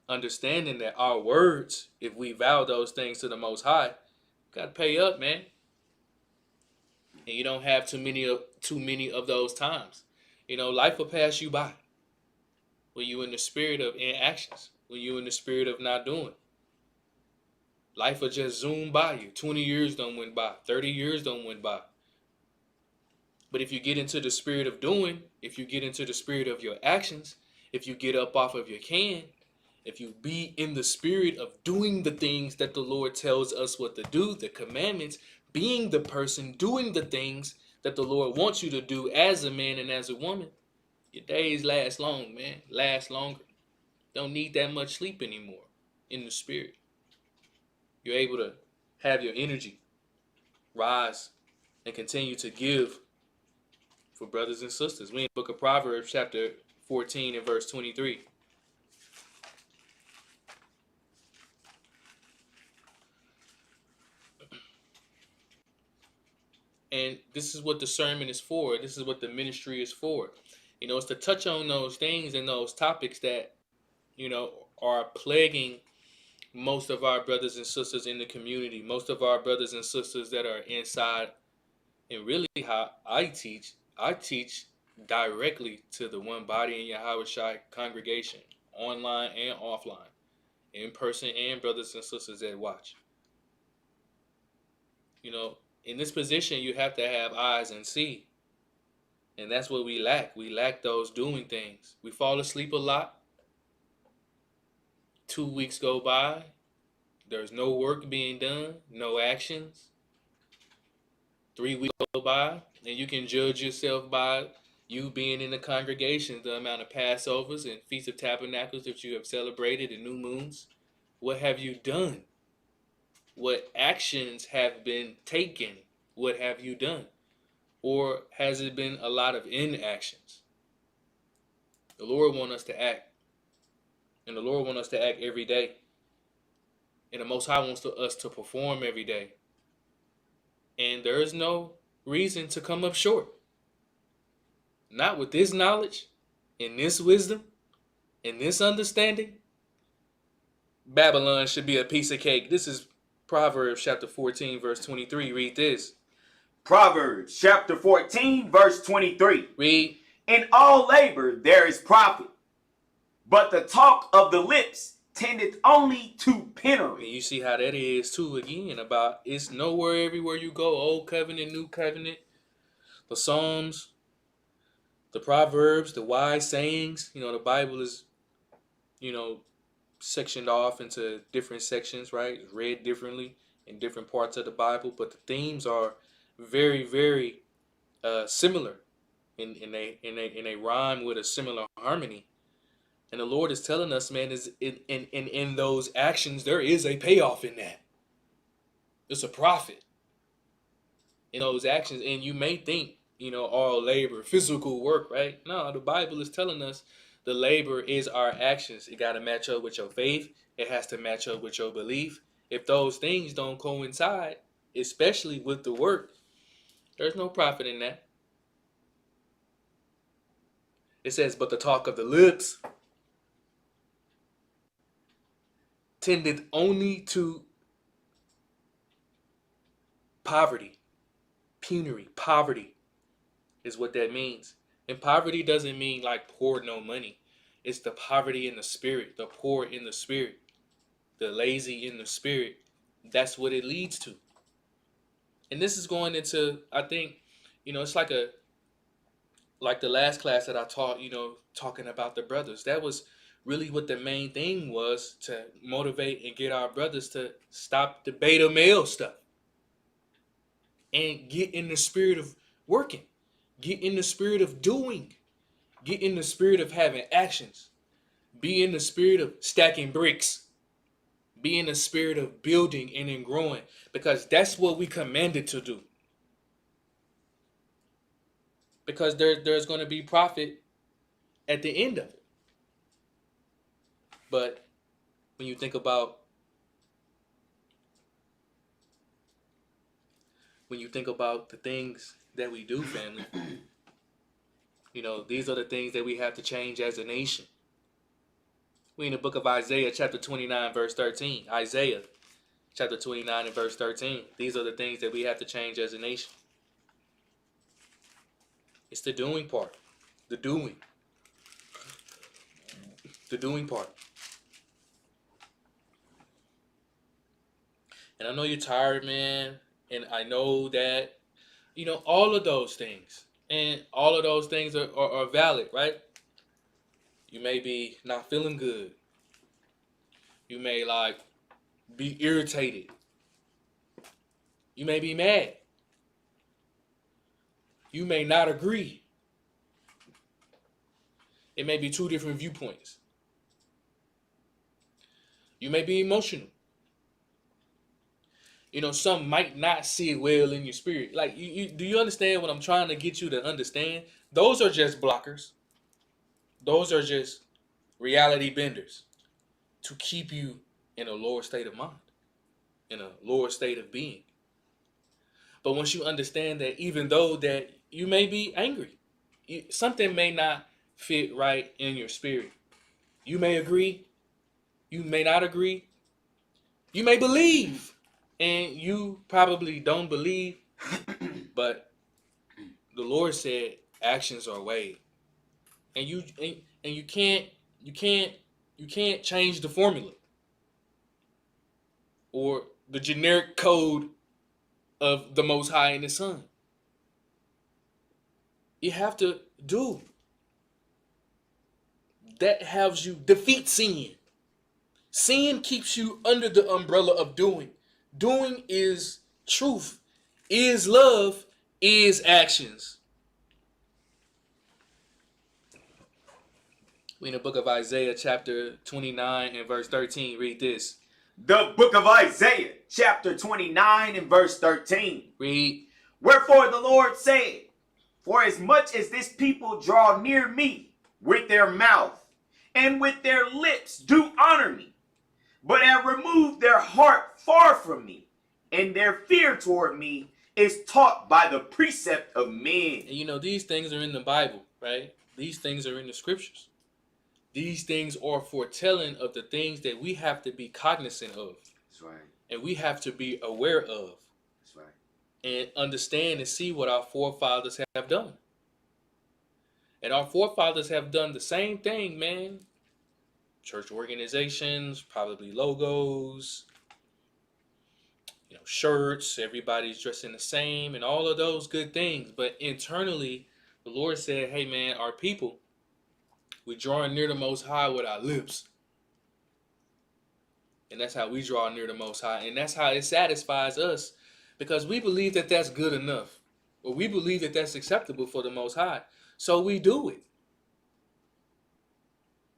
Speaker 2: understanding that our words, if we vow those things to the Most High, got to pay up, man. And you don't have too many of those times. You know, life will pass you by when you in the spirit of inactions, when you in the spirit of not doing. Life will just zoom by you. 20 years don't went by. 30 years don't went by. But if you get into the spirit of doing, if you get into the spirit of your actions, if you get up off of your can, if you be in the spirit of doing the things that the Lord tells us what to do, the commandments, being the person doing the things that the Lord wants you to do as a man and as a woman, your days last long, man. Last longer. Don't need that much sleep anymore in the spirit. You're able to have your energy rise and continue to give for brothers and sisters. We in the book of Proverbs chapter 14 and verse 23. And this is what the sermon is for. This is what the ministry is for. You know, it's to touch on those things and those topics that, you know, are plaguing most of our brothers and sisters in the community. Most of our brothers and sisters that are inside. And really how I teach directly to the Onebody in Yahushua congregation, online and offline, in person, and brothers and sisters that watch. You know, in this position, you have to have eyes and see. And that's what we lack. We lack those doing things. We fall asleep a lot. 2 weeks go by. There's no work being done, no actions. 3 weeks go by, and you can judge yourself by you being in the congregation, the amount of Passovers and Feasts of Tabernacles that you have celebrated and new moons. What have you done? What actions have been taken? What have you done? Or has it been a lot of inactions? The Lord wants us to act. And the Lord wants us to act every day. And the Most High wants us to perform every day. And there is no reason to come up short. Not with this knowledge, and this wisdom, and this understanding. Babylon should be a piece of cake. This is Proverbs chapter 14, verse 23. Read this.
Speaker 3: Proverbs chapter 14, verse 23.
Speaker 2: Read.
Speaker 3: In all labor there is profit, but the talk of the lips tendeth only to penury.
Speaker 2: And you see how that is too, again, about it's nowhere everywhere you go. Old covenant, new covenant, the Psalms, the Proverbs, the wise sayings. You know, the Bible is, you know, sectioned off into different sections, right? It's read differently in different parts of the Bible, but the themes are very, very similar, and they rhyme with a similar harmony. And the Lord is telling us, man, is in those actions there is a payoff in that. It's a profit in those actions, and you may think, you know, all labor, physical work, right? No, the Bible is telling us The labor is our actions. It got to match up with your faith. It has to match up with your belief. If those things don't coincide, especially with the work, there's no profit in that. It says, but the talk of the lips tended only to poverty. Penury, poverty is what that means. And poverty doesn't mean like poor, no money. It's the poverty in the spirit, the poor in the spirit, the lazy in the spirit. That's what it leads to. And this is going into, I think, it's like the last class that I taught, talking about the brothers. That was really what the main thing was, to motivate and get our brothers to stop the beta male stuff and get in the spirit of working, get in the spirit of doing, get in the spirit of having actions, be in the spirit of stacking bricks, be in the spirit of building and then growing, because that's what we commanded to do. Because there's going to be profit at the end of it. But when you think about the things that we do, family, these are the things that we have to change as a nation. We in the book of Isaiah, chapter 29, verse 13. Isaiah, chapter 29 and verse 13. These are the things that we have to change as a nation. It's the doing part. The doing part. And I know you're tired, man. And I know that, all of those things. And all of those things are valid, right? You may be not feeling good. You may be irritated. You may be mad. You may not agree. It may be two different viewpoints. You may be emotional. Some might not see it well in your spirit. Do you understand what I'm trying to get you to understand? Those are just blockers. Those are just reality benders to keep you in a lower state of mind, in a lower state of being. But once you understand that, even though that you may be angry, something may not fit right in your spirit. You may agree. You may not agree. You may believe. And you probably don't believe. But the Lord said actions are weighed. And you can't change the formula or the generic code of the Most High and His Son. You have to do. That helps you defeat sin. Sin keeps you under the umbrella of doing. Doing is truth, is love, is actions. We in the book of Isaiah, chapter 29 and verse 13. Read this.
Speaker 3: The book of Isaiah, chapter 29 and verse 13.
Speaker 2: Read.
Speaker 3: Wherefore the Lord said, for as much as this people draw near me with their mouth and with their lips do honor me, but have removed their heart far from me, and their fear toward me is taught by the precept of men.
Speaker 2: And these things are in the Bible, right? These things are in the scriptures. These things are foretelling of the things that we have to be cognizant of.
Speaker 3: That's right.
Speaker 2: And we have to be aware of.
Speaker 3: That's right.
Speaker 2: And understand and see what our forefathers have done. And our forefathers have done the same thing, man. Church organizations, probably logos, shirts, everybody's dressing the same, and all of those good things. But internally, the Lord said, hey, man, our people, we're drawing near the Most High with our lips. And that's how we draw near the Most High. And that's how it satisfies us, because we believe that that's good enough. Or we believe that that's acceptable for the Most High. So we do it.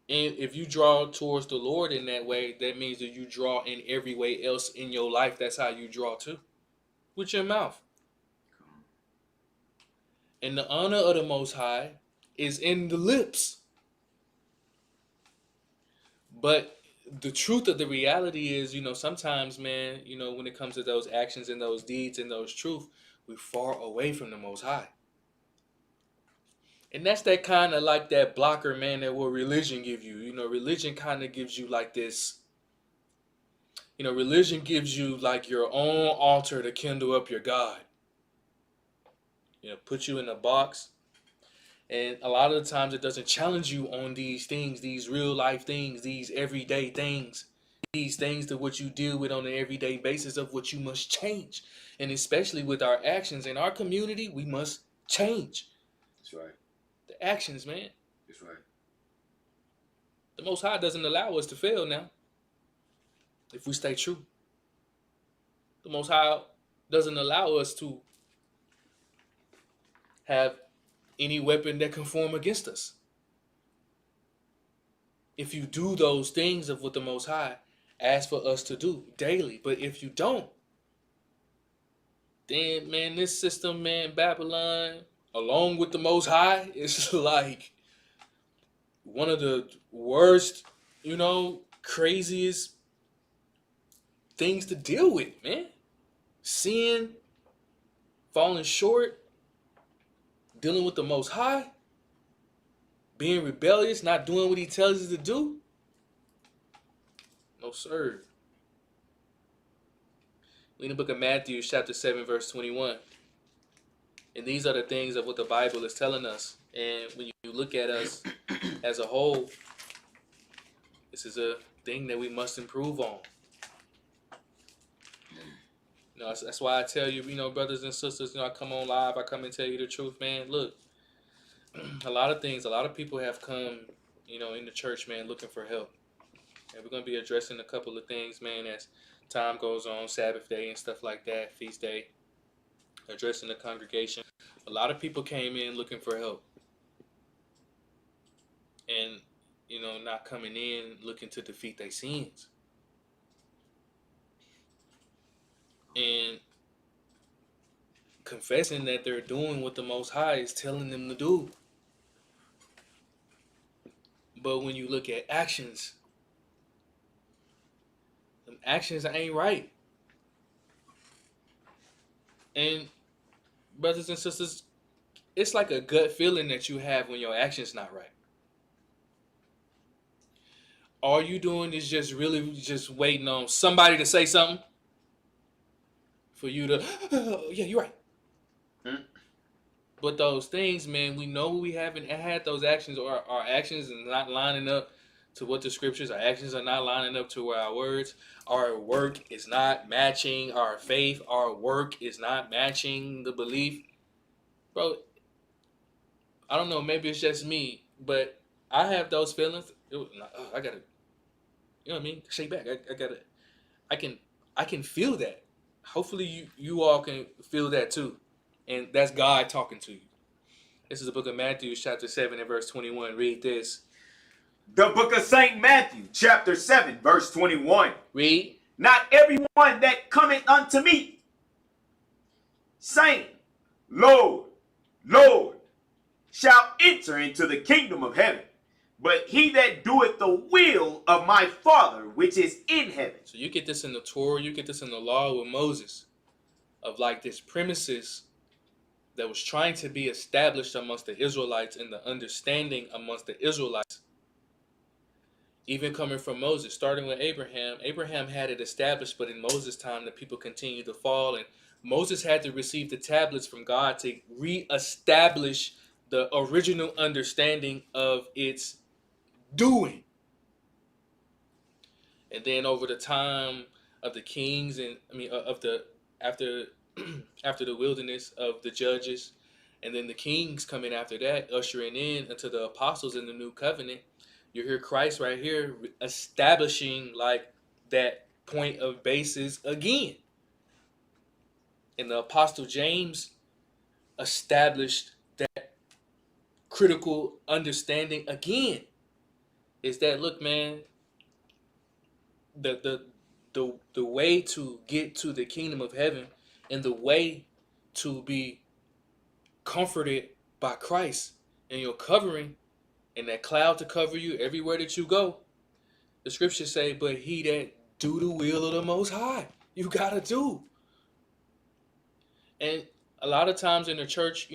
Speaker 2: And if you draw towards the Lord in that way, that means that you draw in every way else in your life. That's how you draw too. With your mouth. And the honor of the Most High is in the lips. But the truth of the reality is, sometimes, man, when it comes to those actions and those deeds and those truth, we're far away from the Most High. And that's that kind of like that blocker, man, that what religion give you. Religion kind of gives you like this. Religion gives you like your own altar to kindle up your God. Put you in a box. And a lot of the times it doesn't challenge you on these things, these real life things, these everyday things, these things to what you deal with on an everyday basis of what you must change. And especially with our actions in our community, we must change.
Speaker 3: That's right.
Speaker 2: The actions, man.
Speaker 3: That's right.
Speaker 2: The Most High doesn't allow us to fail now if we stay true. The Most High doesn't allow us to have any weapon that can form against us. If you do those things of what the Most High asks for us to do daily. But if you don't, then, man, this system, man, Babylon, along with the Most High, is like one of the worst, craziest things to deal with, man. Sin, falling short, dealing with the Most High, being rebellious, not doing what he tells us to do. No, sir. In the book of Matthew, chapter 7, verse 21. And these are the things of what the Bible is telling us. And when you look at us as a whole, this is a thing that we must improve on. That's why I tell you, brothers and sisters, I come on live, I come and tell you the truth, man. Look, a lot of people have come, in the church, man, looking for help. And we're going to be addressing a couple of things, man, as time goes on, Sabbath day and stuff like that, feast day, addressing the congregation. A lot of people came in looking for help. And, not coming in looking to defeat their sins. And confessing that they're doing what the Most High is telling them to do. But when you look at actions, them actions ain't right. And brothers and sisters, it's like a gut feeling that you have when your action's not right. All you doing is just really just waiting on somebody to say something for you to, yeah, you're right. But those things, man, we know we haven't had those actions, or our actions are not lining up to what the scriptures, our actions are not lining up to our words. Our work is not matching our faith. Our work is not matching the belief. Bro, I don't know, maybe it's just me, but I have those feelings. I gotta, you know what I mean? Shake back. I can feel that. Hopefully you all can feel that too. And that's God talking to you. This is the book of Matthew, chapter 7 and verse 21. Read this.
Speaker 3: The book of St. Matthew, chapter 7, verse 21.
Speaker 2: Read.
Speaker 3: Not everyone that cometh unto me, saying, Lord, Lord, shall enter into the kingdom of heaven, but he that doeth the will of my Father which is in heaven.
Speaker 2: So you get this in the Torah, you get this in the law with Moses, of like this premises that was trying to be established amongst the Israelites and the understanding amongst the Israelites. Even coming from Moses, starting with Abraham. Abraham had it established, but in Moses' time, the people continued to fall. And Moses had to receive the tablets from God to reestablish the original understanding of its doing. And then over the time of the kings, after the wilderness of the judges, and then the kings coming after that, ushering in into the apostles in the new covenant, you hear Christ right here establishing like that point of basis again. And the apostle James established that critical understanding again. Is that, look, man, the way to get to the kingdom of heaven and the way to be comforted by Christ and your covering and that cloud to cover you everywhere that you go The scriptures say, but he that do the will of the Most High. You got to do. And a lot of times in the church,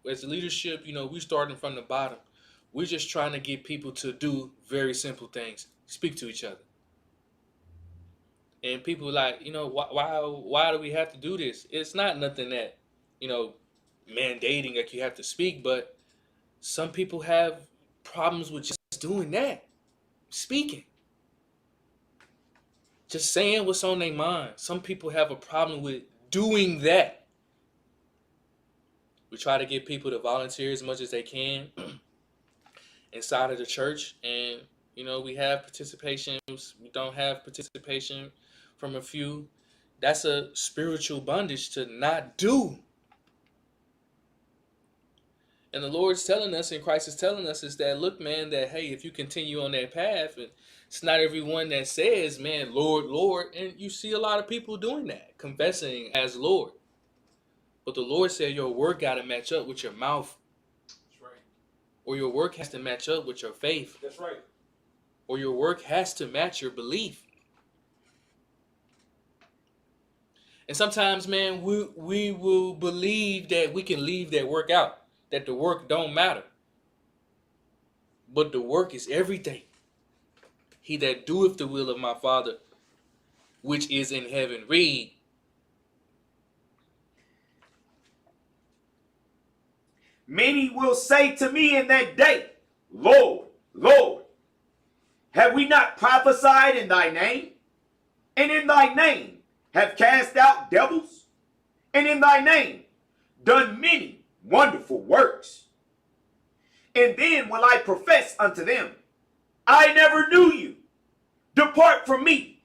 Speaker 2: as leadership, we starting from the bottom. We're just trying to get people to do very simple things. Speak to each other. And people like, why do we have to do this? It's not nothing that, mandating that you have to speak, but some people have problems with just doing that. Speaking. Just saying what's on their mind. Some people have a problem with doing that. We try to get people to volunteer as much as they can inside of the church. And, we have participation. We don't have participation from a few. That's a spiritual bondage to not do. And the Lord's telling us, and Christ is telling us, is that, look, man, that, hey, if you continue on that path, and it's not everyone that says, man, Lord, Lord. And you see a lot of people doing that, confessing as Lord. But the Lord said your work got to match up with your mouth.
Speaker 3: That's right.
Speaker 2: Or your work has to match up with your faith.
Speaker 3: That's right.
Speaker 2: Or your work has to match your belief. And sometimes, man, we will believe that we can leave that work out, that the work don't matter. But the work is everything. He that doeth the will of my Father, which is in heaven. Read.
Speaker 3: Many will say to me in that day, Lord, Lord, have we not prophesied in thy name? And in thy name have cast out devils? And in thy name done many wonderful works? And then will I profess unto them, I never knew you. Depart from me,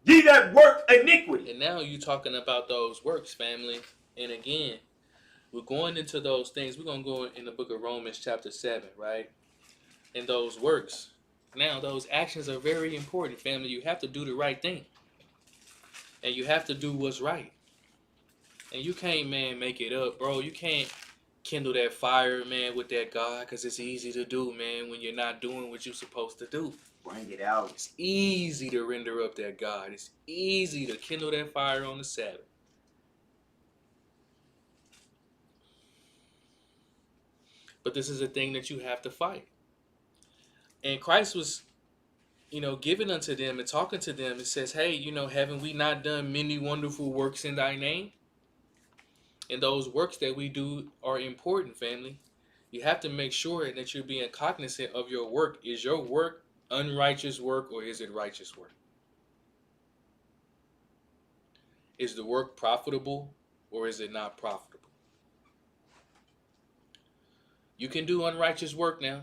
Speaker 3: ye that work iniquity.
Speaker 2: And now you're talking about those works, family. And again, we're going into those things. We're going to go in the book of Romans chapter 7, right? And those works. Now, those actions are very important, family. You have to do the right thing. And you have to do what's right. And you can't, man, make it up, bro. You can't kindle that fire, man, with that God, because it's easy to do, man, when you're not doing what you're supposed to do.
Speaker 3: Bring it out.
Speaker 2: It's easy to render up that God. It's easy to kindle that fire on the Sabbath. But this is a thing that you have to fight. And Christ was, giving unto them and talking to them. It says, hey, haven't we not done many wonderful works in thy name? And those works that we do are important, family. You have to make sure that you're being cognizant of your work. Is your work unrighteous work, or is it righteous work? Is the work profitable, or is it not profitable? You can do unrighteous work now.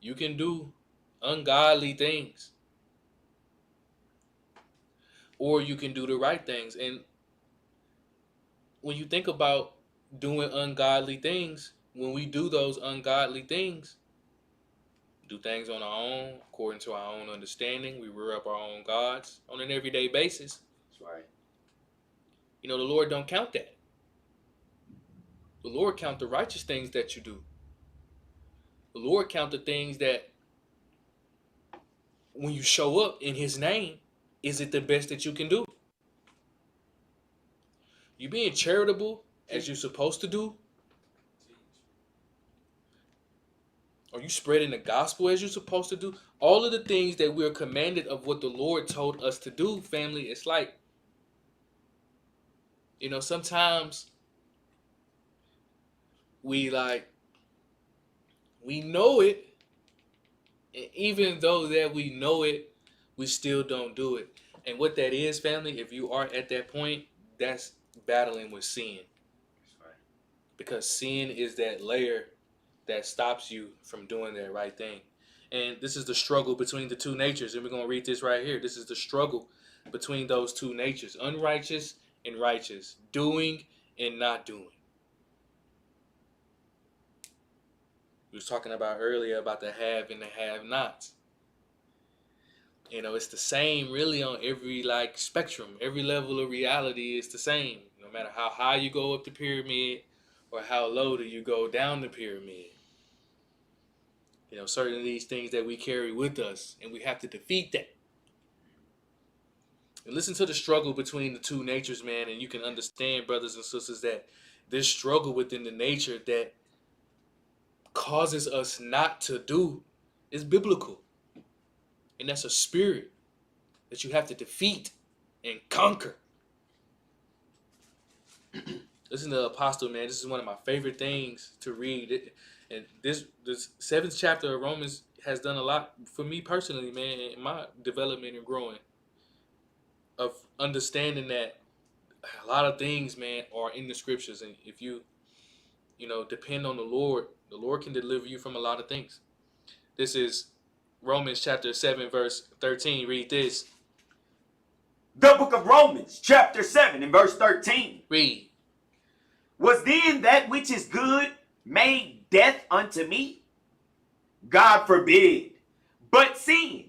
Speaker 2: You can do ungodly things. Or you can do the right things. And when you think about doing ungodly things, when we do those ungodly things, do things on our own, according to our own understanding, we rear up our own gods on an everyday basis.
Speaker 3: That's right.
Speaker 2: The Lord don't count that. The Lord count the righteous things that you do. The Lord count the things that when you show up in his name, is it the best that you can do? You being charitable as you're supposed to do? Are you spreading the gospel as you're supposed to do? All of the things that we're commanded of what the Lord told us to do, family, it's like, sometimes we know it, and even though that we know it, we still don't do it. And what that is, family, if you are at that point, that's battling with sin.
Speaker 3: That's right.
Speaker 2: Because sin is that layer that stops you from doing that right thing. And this is the struggle between the two natures. And we're going to read this right here. This is the struggle between those two natures, unrighteous and righteous, doing and not doing. We was talking about earlier about the have and the have-nots. It's the same really on every spectrum. Every level of reality is the same. No matter how high you go up the pyramid or how low do you go down the pyramid. certain of these things that we carry with us, and we have to defeat that. And listen to the struggle between the two natures, man, and you can understand, brothers and sisters, that this struggle within the nature that causes us not to do is biblical. And that's a spirit that you have to defeat and conquer. Listen to the Apostle, man. This is one of my favorite things to read. And this 7th chapter of Romans has done a lot for me personally, man, in my development and growing, of understanding that a lot of things, man, are in the scriptures. And if you depend on the Lord can deliver you from a lot of things. This is Romans chapter 7, verse 13. Read this.
Speaker 3: The book of Romans, chapter 7, and verse 13.
Speaker 2: Read.
Speaker 3: Was then that which is good made death unto me? God forbid. But sin,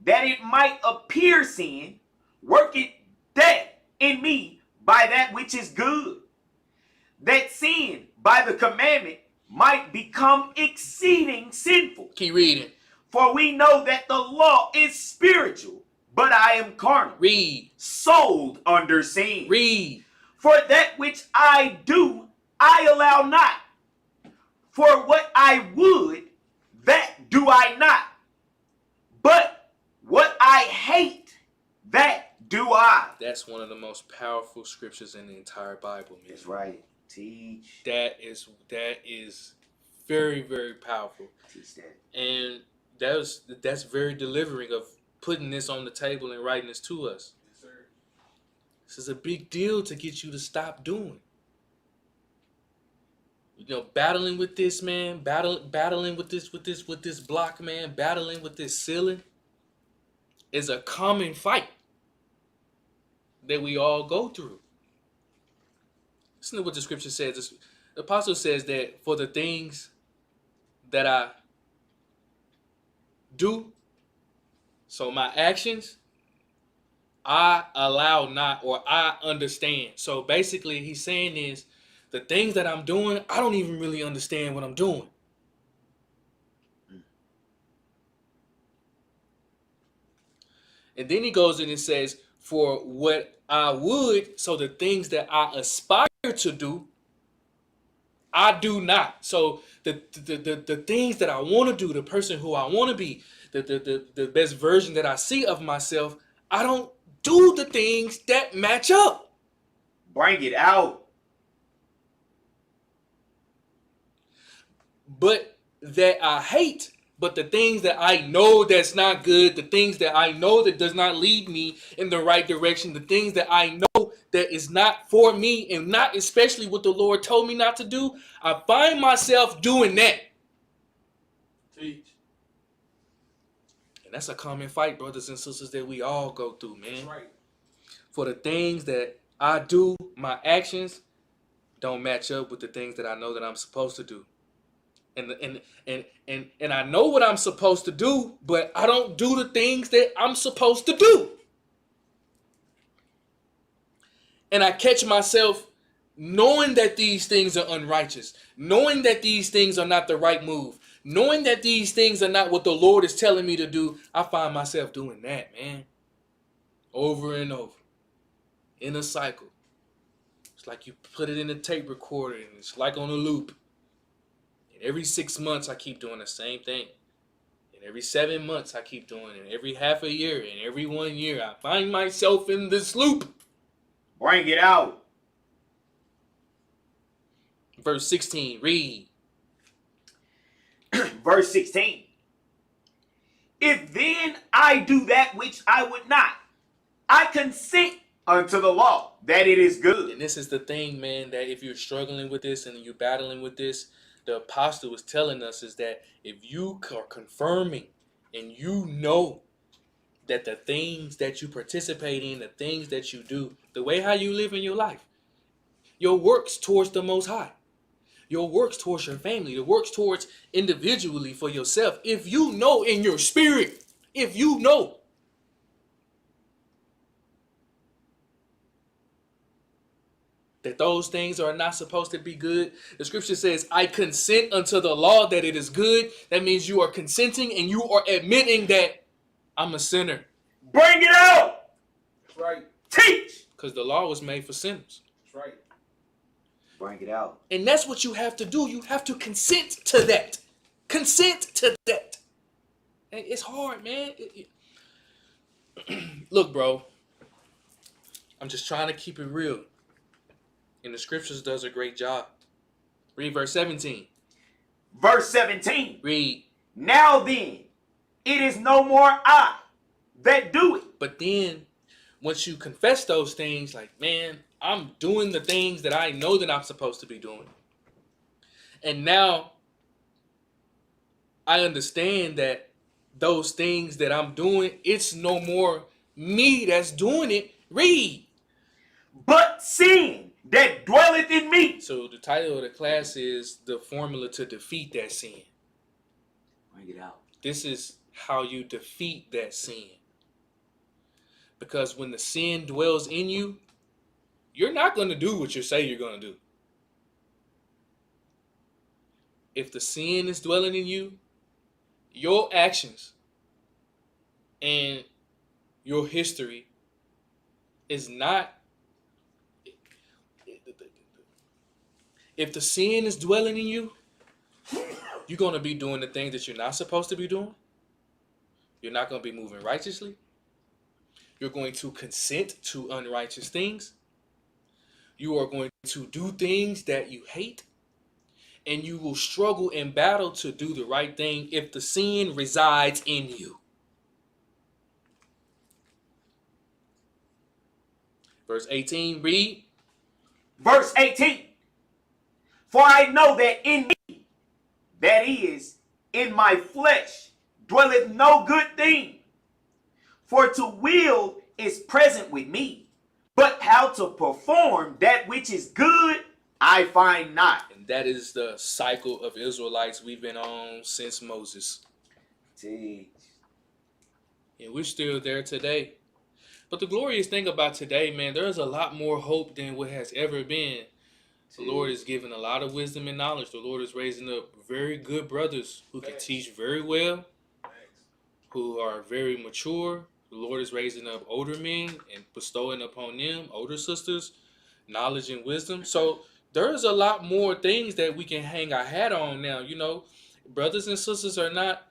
Speaker 3: that it might appear sin, worketh death in me by that which is good, that sin by the commandment might become exceeding sinful.
Speaker 2: Keep reading.
Speaker 3: For we know that the law is spiritual, but I am carnal.
Speaker 2: Read.
Speaker 3: Sold under sin.
Speaker 2: Read.
Speaker 3: For that which I do, I allow not. For what I would, that do I not. But what I hate, that do I.
Speaker 2: That's one of the most powerful scriptures in the entire Bible, man.
Speaker 3: That's right. Teach.
Speaker 2: That is very, very powerful.
Speaker 3: Teach that.
Speaker 2: And that's very delivering of putting this on the table and writing this to us.
Speaker 1: Yes, sir.
Speaker 2: This is a big deal to get you to stop doing. Battling with this, man, battling with this block, man, battling with this ceiling is a common fight that we all go through. Listen to what the scripture says. The apostle says that for the things that I do, so my actions, I allow not, or I understand. So basically he's saying is, the things that I'm doing, I don't even really understand what I'm doing. And then he goes in and says, for what I would, so the things that I aspire to do, I do not. So the things that I want to do, the person who I want to be, the best version that I see of myself, I don't do the things that match up.
Speaker 3: Bring it out.
Speaker 2: But that I hate, but the things that I know that's not good, the things that I know that does not lead me in the right direction, the things that I know that is not for me and not especially what the Lord told me not to do, I find myself doing that.
Speaker 1: Teach.
Speaker 2: And that's a common fight, brothers and sisters, that we all go through, man.
Speaker 1: That's right.
Speaker 2: For the things that I do, my actions don't match up with the things that I know that I'm supposed to do. And I know what I'm supposed to do, but I don't do the things that I'm supposed to do. And I catch myself knowing that these things are unrighteous, knowing that these things are not the right move, knowing that these things are not what the Lord is telling me to do. I find myself doing that, man, over and over in a cycle. It's like you put it in a tape recorder and it's like on a loop. Every 6 months, I keep doing the same thing. And every 7 months, I keep doing it. Every half a year and every 1 year, I find myself in this loop.
Speaker 3: Bring it out.
Speaker 2: Verse 16, read.
Speaker 3: Verse 16. If then I do that which I would not, I consent unto the law that it is good.
Speaker 2: And this is the thing, man, that if you're struggling with this and you're battling with this, the apostle was telling us is that if you are confirming and you know that the things that you participate in, the things that you do, the way how you live in your life, your works towards the Most High, your works towards your family, your works towards individually for yourself, if you know in your spirit, if you know, that those things are not supposed to be good. The scripture says, I consent unto the law that it is good. That means you are consenting and you are admitting that I'm a sinner.
Speaker 3: Bring it out.
Speaker 4: That's right.
Speaker 3: Teach.
Speaker 2: Because the law was made for sinners.
Speaker 4: That's right.
Speaker 3: Bring it out.
Speaker 2: And that's what you have to do. You have to consent to that. Consent to that. And it's hard, man. Look, bro. I'm just trying to keep it real. And the scriptures does a great job. Read verse 17.
Speaker 3: Verse 17.
Speaker 2: Read.
Speaker 3: Now then, it is no more I that do it.
Speaker 2: But then, once you confess those things, like, man, I'm doing the things that I know that I'm supposed to be doing. And now, I understand that those things that I'm doing, it's no more me that's doing it. Read.
Speaker 3: But sin that dwelleth in me.
Speaker 2: So the title of the class is The Formula to Defeat That Sin.
Speaker 3: Bring it out.
Speaker 2: This is how you defeat that sin. Because when the sin dwells in you, you're not going to do what you say you're going to do. If the sin is dwelling in you, your actions and your history is not. If the sin is dwelling in you, you're going to be doing the things that you're not supposed to be doing. You're not going to be moving righteously. You're going to consent to unrighteous things. You are going to do things that you hate. And you will struggle and battle to do the right thing if the sin resides in you. Verse 18, read.
Speaker 3: Verse 18. For I know that in me, that is, in my flesh, dwelleth no good thing. For to will is present with me, but how to perform that which is good, I find not.
Speaker 2: And that is the cycle of Israelites we've been on since Moses.
Speaker 3: Teach.
Speaker 2: And we're still there today. But the glorious thing about today, man, there's a lot more hope than what has ever been. The Lord is giving a lot of wisdom and knowledge. The Lord is raising up very good brothers who can teach very well, who are very mature. The Lord is raising up older men and bestowing upon them, older sisters, knowledge and wisdom. So there's a lot more things that we can hang our hat on now. You know, brothers and sisters are not,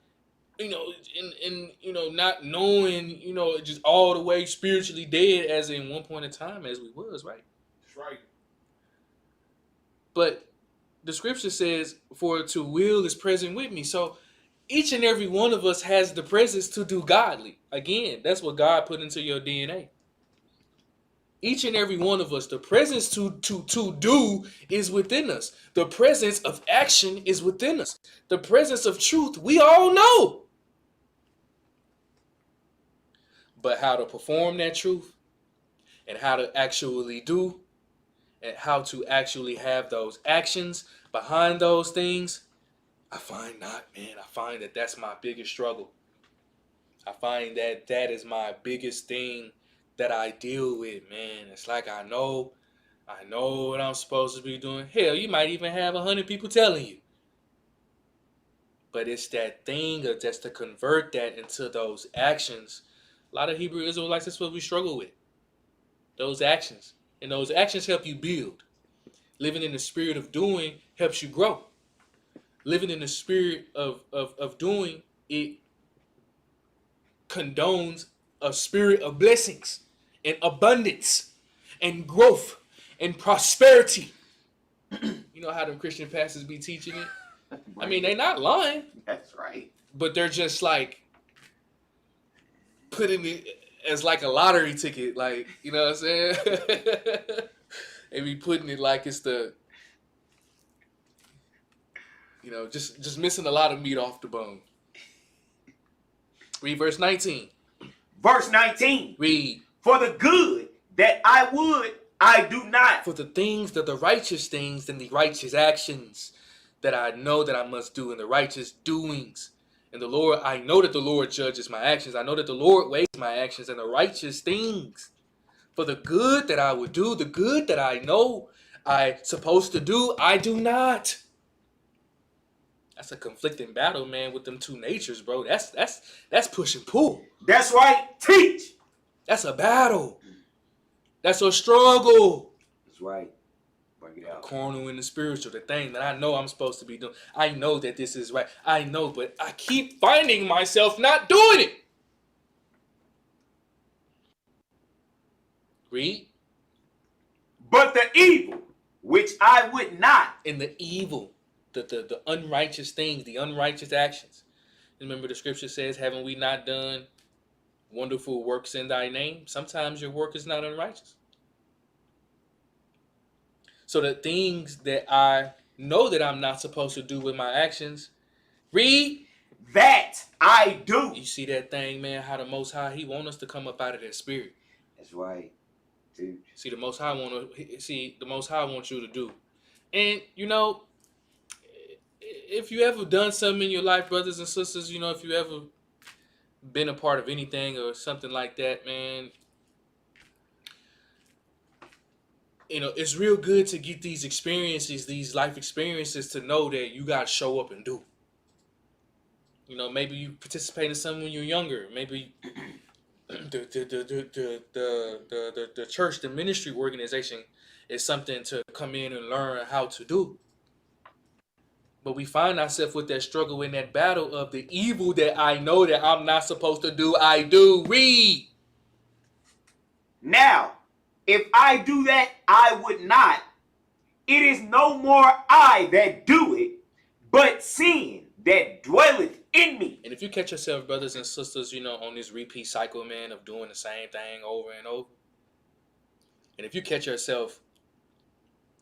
Speaker 2: not knowing, just all the way spiritually dead as in one point in time as we was, right?
Speaker 4: That's right.
Speaker 2: But the scripture says, for to will is present with me. So each and every one of us has the presence to do godly. Again, that's what God put into your DNA. Each and every one of us, the presence to do is within us. The presence of action is within us. The presence of truth, we all know. But how to perform that truth and how to actually do and how to actually have those actions behind those things, I find not, man. I find that that's my biggest struggle. I find that that is my biggest thing that I deal with, man. It's like I know what I'm supposed to be doing. Hell, you might even have 100 people telling you. But it's that thing of just to convert that into those actions. A lot of Hebrew Israelites, that's what we struggle with. Those actions. And those actions help you build. Living in the spirit of doing helps you grow. Living in the spirit of doing, it condones a spirit of blessings and abundance and growth and prosperity. You know how them Christian pastors be teaching it? I mean, they're not lying.
Speaker 3: That's right.
Speaker 2: But they're just like putting it as like a lottery ticket. Like, you know what I'm saying? They be putting it like it's the, just missing a lot of meat off the bone. Read verse 19.
Speaker 3: Verse 19.
Speaker 2: Read.
Speaker 3: For the good that I would, I do not.
Speaker 2: For the things that the righteous things and the righteous actions that I know that I must do and the righteous doings. And the Lord, I know that the Lord judges my actions. I know that the Lord weighs my actions and the righteous things. For the good that I would do, the good that I know I supposed to do, I do not. That's a conflicting battle, man, with them two natures, bro. That's push and pull.
Speaker 3: That's right. Teach.
Speaker 2: That's a battle. That's a struggle.
Speaker 3: That's right. Bring it out.
Speaker 2: The carnal and the spiritual, the thing that I know I'm supposed to be doing. I know that this is right. I know, but I keep finding myself not doing it. Read.
Speaker 3: But the evil, which I would not.
Speaker 2: And the evil, the unrighteous things, the unrighteous actions. Remember the scripture says, haven't we not done wonderful works in thy name? Sometimes your work is not unrighteous. So the things that I know that I'm not supposed to do with my actions, read.
Speaker 3: That I do.
Speaker 2: You see that thing, man, how the Most High, he want us to come up out of that spirit.
Speaker 3: That's right. Dude.
Speaker 2: See, the Most High wants you to do. And, you know, if you ever done something in your life, brothers and sisters, you know, if you ever been a part of anything or something like that, man, you know, it's real good to get these experiences, these life experiences, to know that you got to show up and do. You know, maybe you participate in something when you're younger. Maybe the church, the ministry organization is something to come in and learn how to do. But we find ourselves with that struggle in that battle of the evil that I know that I'm not supposed to do, I do. Read.
Speaker 3: Now, if I do that, I would not. It is no more I that do it, but sin that dwelleth in me.
Speaker 2: And if you catch yourself, brothers and sisters, you know, on this repeat cycle, man, of doing the same thing over and over. And if you catch yourself,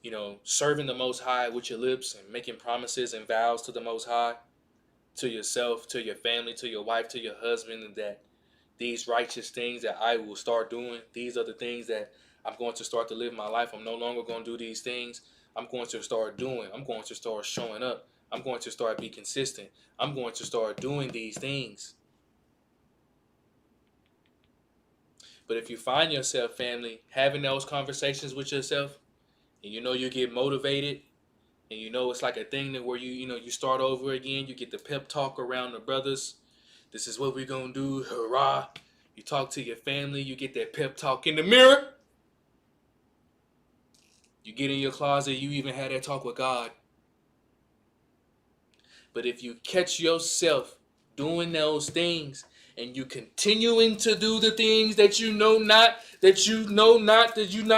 Speaker 2: you know, serving the Most High with your lips and making promises and vows to the Most High, to yourself, to your family, to your wife, to your husband, and that these righteous things that I will start doing, these are the things that I'm going to start to live my life. I'm no longer going to do these things. I'm going to start doing. I'm going to start showing up. I'm going to start be consistent. I'm going to start doing these things. But if you find yourself, family, having those conversations with yourself, and you know you get motivated, and you know it's like a thing that where you start over again, you get the pep talk around the brothers. This is what we're going to do. Hurrah. You talk to your family. You get that pep talk in the mirror. You get in your closet. You even had that talk with God. But if you catch yourself doing those things and you continuing to do the things that you're not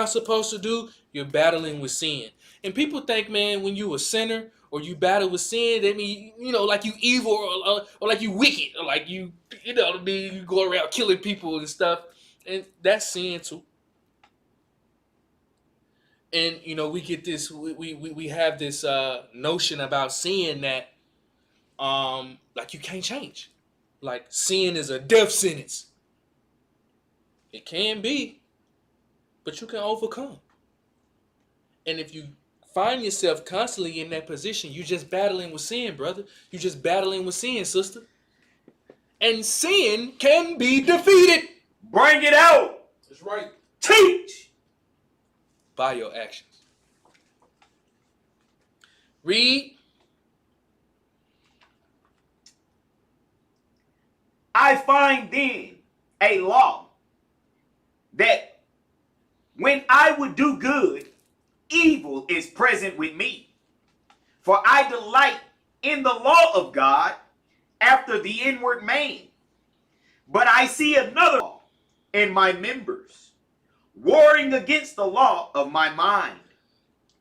Speaker 2: supposed to do, you're battling with sin. And people think, man, when you a sinner or you battle with sin, that mean, you know, like you evil or like you wicked or like you go around killing people and stuff. And that's sin too. And, you know, we get this, we have this notion about sin that, like you can't change. Like sin is a death sentence. It can be, but you can overcome. And if you find yourself constantly in that position, you're just battling with sin, brother. You're just battling with sin, sister. And sin can be defeated.
Speaker 3: Bring it out.
Speaker 2: That's right.
Speaker 3: Teach.
Speaker 2: By your actions. Read.
Speaker 3: I find then a law that when I would do good, evil is present with me. For I delight in the law of God after the inward man. But I see another law in my members, warring against the law of my mind,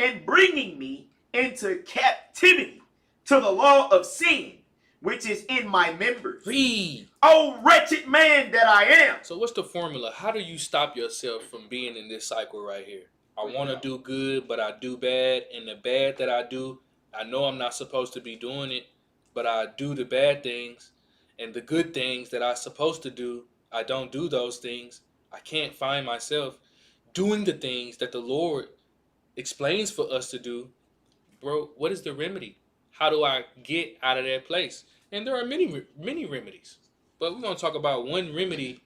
Speaker 3: and bringing me into captivity to the law of sin, which is in my members.
Speaker 2: Read.
Speaker 3: Oh, wretched man that I am.
Speaker 2: So what's the formula? How do you stop yourself from being in this cycle right here? I want to do good, but I do bad. And the bad that I do, I know I'm not supposed to be doing it, but I do the bad things. And the good things that I'm supposed to do, I don't do those things. I can't find myself doing the things that the Lord explains for us to do. Bro, what is the remedy? How do I get out of that place? And there are many remedies. But we're going to talk about one remedy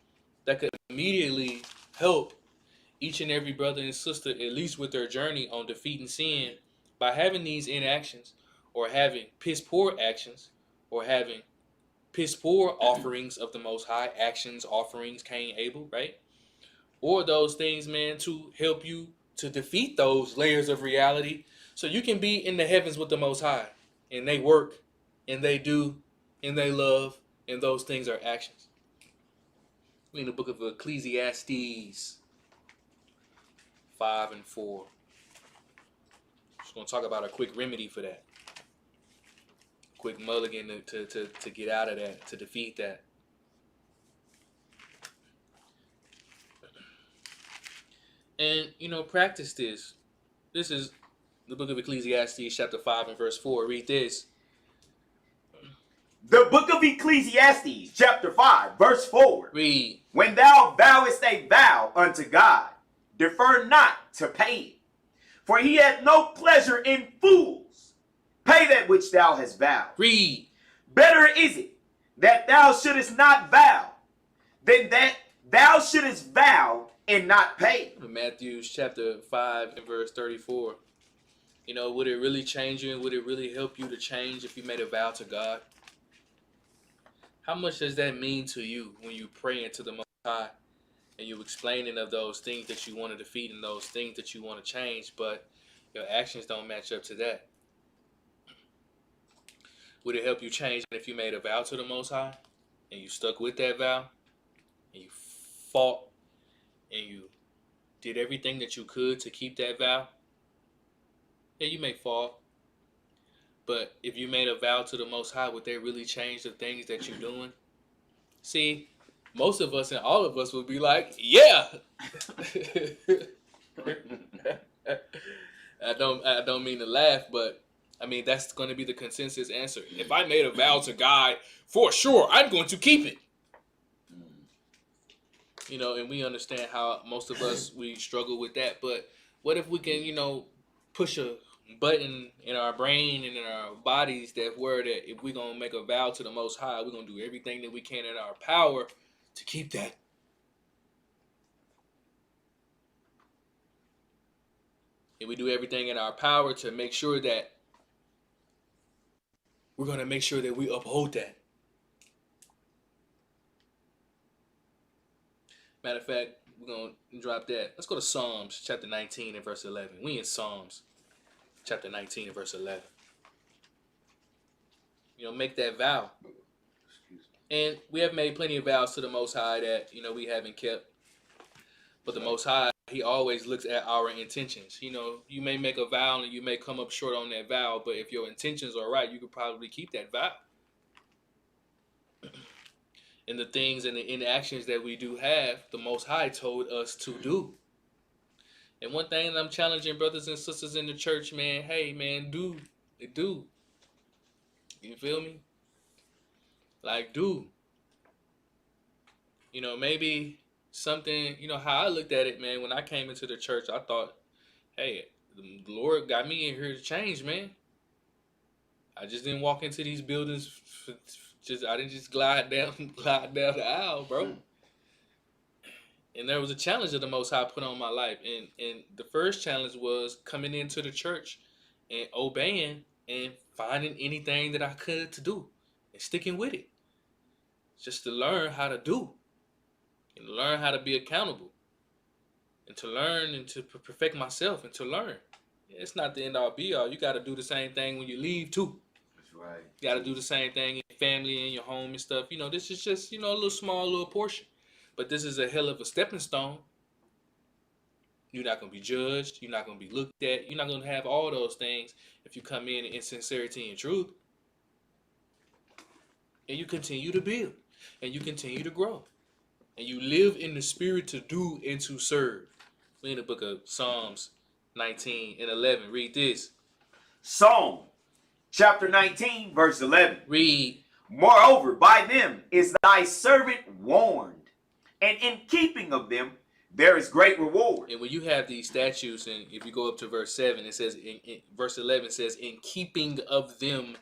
Speaker 2: that could immediately help each and every brother and sister, at least with their journey on defeating sin, by having these inactions, or having piss poor actions, or having piss poor offerings of the Most High, actions, offerings, Cain, Abel, right? Or those things, man, to help you to defeat those layers of reality so you can be in the heavens with the Most High. And they work, and they do, and they love, and those things are actions. We in the book of Ecclesiastes 5 and 4. Just going to talk about a quick remedy for that. Quick mulligan to get out of that, to defeat that. And, practice this. This is the book of Ecclesiastes, chapter 5 and verse 4. Read this.
Speaker 3: The book of Ecclesiastes, chapter 5, verse 4.
Speaker 2: Read.
Speaker 3: When thou vowest a vow unto God, defer not to pay it. For he hath no pleasure in fools. Pay that which thou hast vowed.
Speaker 2: Read.
Speaker 3: Better is it that thou shouldest not vow, than that thou shouldest vow and not pay.
Speaker 2: Matthew chapter 5 and verse 34. Would it really change you, and would it really help you to change if you made a vow to God? How much does that mean to you when you pray into the Most High and you explaining of those things that you want to defeat and those things that you want to change, but your actions don't match up to that? Would it help you change if you made a vow to the Most High and you stuck with that vow and you fought and you did everything that you could to keep that vow? Yeah, you may fall. But if you made a vow to the Most High, would they really change the things that you're doing? See, most of us and all of us would be like, yeah. I don't mean to laugh, but I mean that's going to be the consensus answer. If I made a vow to God, for sure, I'm going to keep it. And we understand how most of us, we struggle with that. But what if we can, push a button in our brain and in our bodies that if we're going to make a vow to the Most High, we're going to do everything that we can in our power to keep that. And we do everything in our power to make sure that we're going to make sure that we uphold that. Matter of fact, we're going to drop that. Let's go to Psalms chapter 19 and verse 11. We in Psalms chapter 19 and verse 11. Make that vow. And we have made plenty of vows to the Most High that, we haven't kept. But the Most High, he always looks at our intentions. You may make a vow and you may come up short on that vow, but if your intentions are right, you could probably keep that vow. And the things and the inactions that we do have, the Most High told us to do. And one thing that I'm challenging brothers and sisters in the church, man, hey, man, do. You feel me? Like, do. Maybe something, how I looked at it, man, when I came into the church, I thought, hey, the Lord got me in here to change, man. I just didn't walk into these buildings, I didn't just glide down the aisle, bro. And there was a challenge that the Most High put on my life. And the first challenge was coming into the church and obeying and finding anything that I could to do and sticking with it. Just to learn how to do and learn how to be accountable and to learn and to perfect myself and to learn. It's not the end all be all. You got to do the same thing when you leave too.
Speaker 3: That's right. You
Speaker 2: got to do the same thing in your family and your home and stuff. This is just, a little portion. But this is a hell of a stepping stone. You're not going to be judged. You're not going to be looked at. You're not going to have all those things if you come in sincerity and truth. And you continue to build. And you continue to grow. And you live in the spirit to do and to serve. We're in the book of Psalms 19 and 11. Read this.
Speaker 3: Psalm chapter 19 verse 11.
Speaker 2: Read.
Speaker 3: Moreover, by them is thy servant warned, and in keeping of them there is great reward.
Speaker 2: And when you have these statutes, and if you go up to verse 7, it says, in verse 11 says, in keeping of them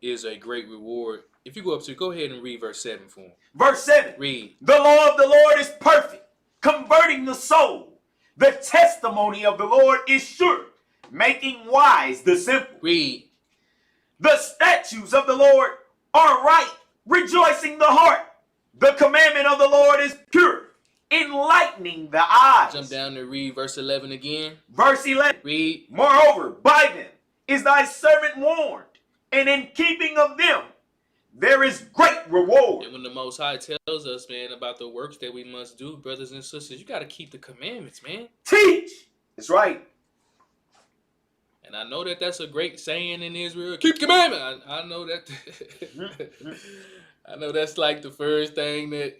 Speaker 2: is a great reward. If you go ahead and read verse 7 for him.
Speaker 3: Verse 7.
Speaker 2: Read.
Speaker 3: The law of the Lord is perfect, converting the soul. The testimony of the Lord is sure, making wise the simple.
Speaker 2: Read.
Speaker 3: The statutes of the Lord are right, rejoicing the heart. The commandment of the Lord is pure, enlightening the eyes.
Speaker 2: Jump down to read verse 11 again.
Speaker 3: Verse 11.
Speaker 2: Read.
Speaker 3: Moreover, by them is thy servant warned, and in keeping of them there is great reward.
Speaker 2: And when the Most High tells us, man, about the works that we must do, brothers and sisters, you got to keep the commandments, man.
Speaker 3: Teach. That's right.
Speaker 2: And I know that that's a great saying in Israel. Keep the commandment. I know that. I know that's like the first thing that,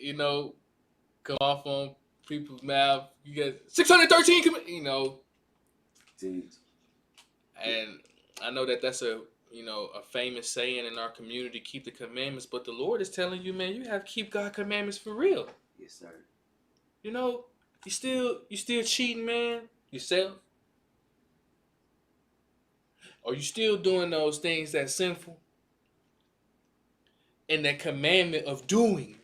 Speaker 2: come off on people's mouth. You get 613 commandments,
Speaker 3: Teach.
Speaker 2: And I know that that's a famous saying in our community, keep the commandments. But the Lord is telling you, man, you have to keep God's commandments for real.
Speaker 3: Yes, sir.
Speaker 2: You still cheating, man, yourself. Or you still doing those things that's sinful. And that commandment of doing,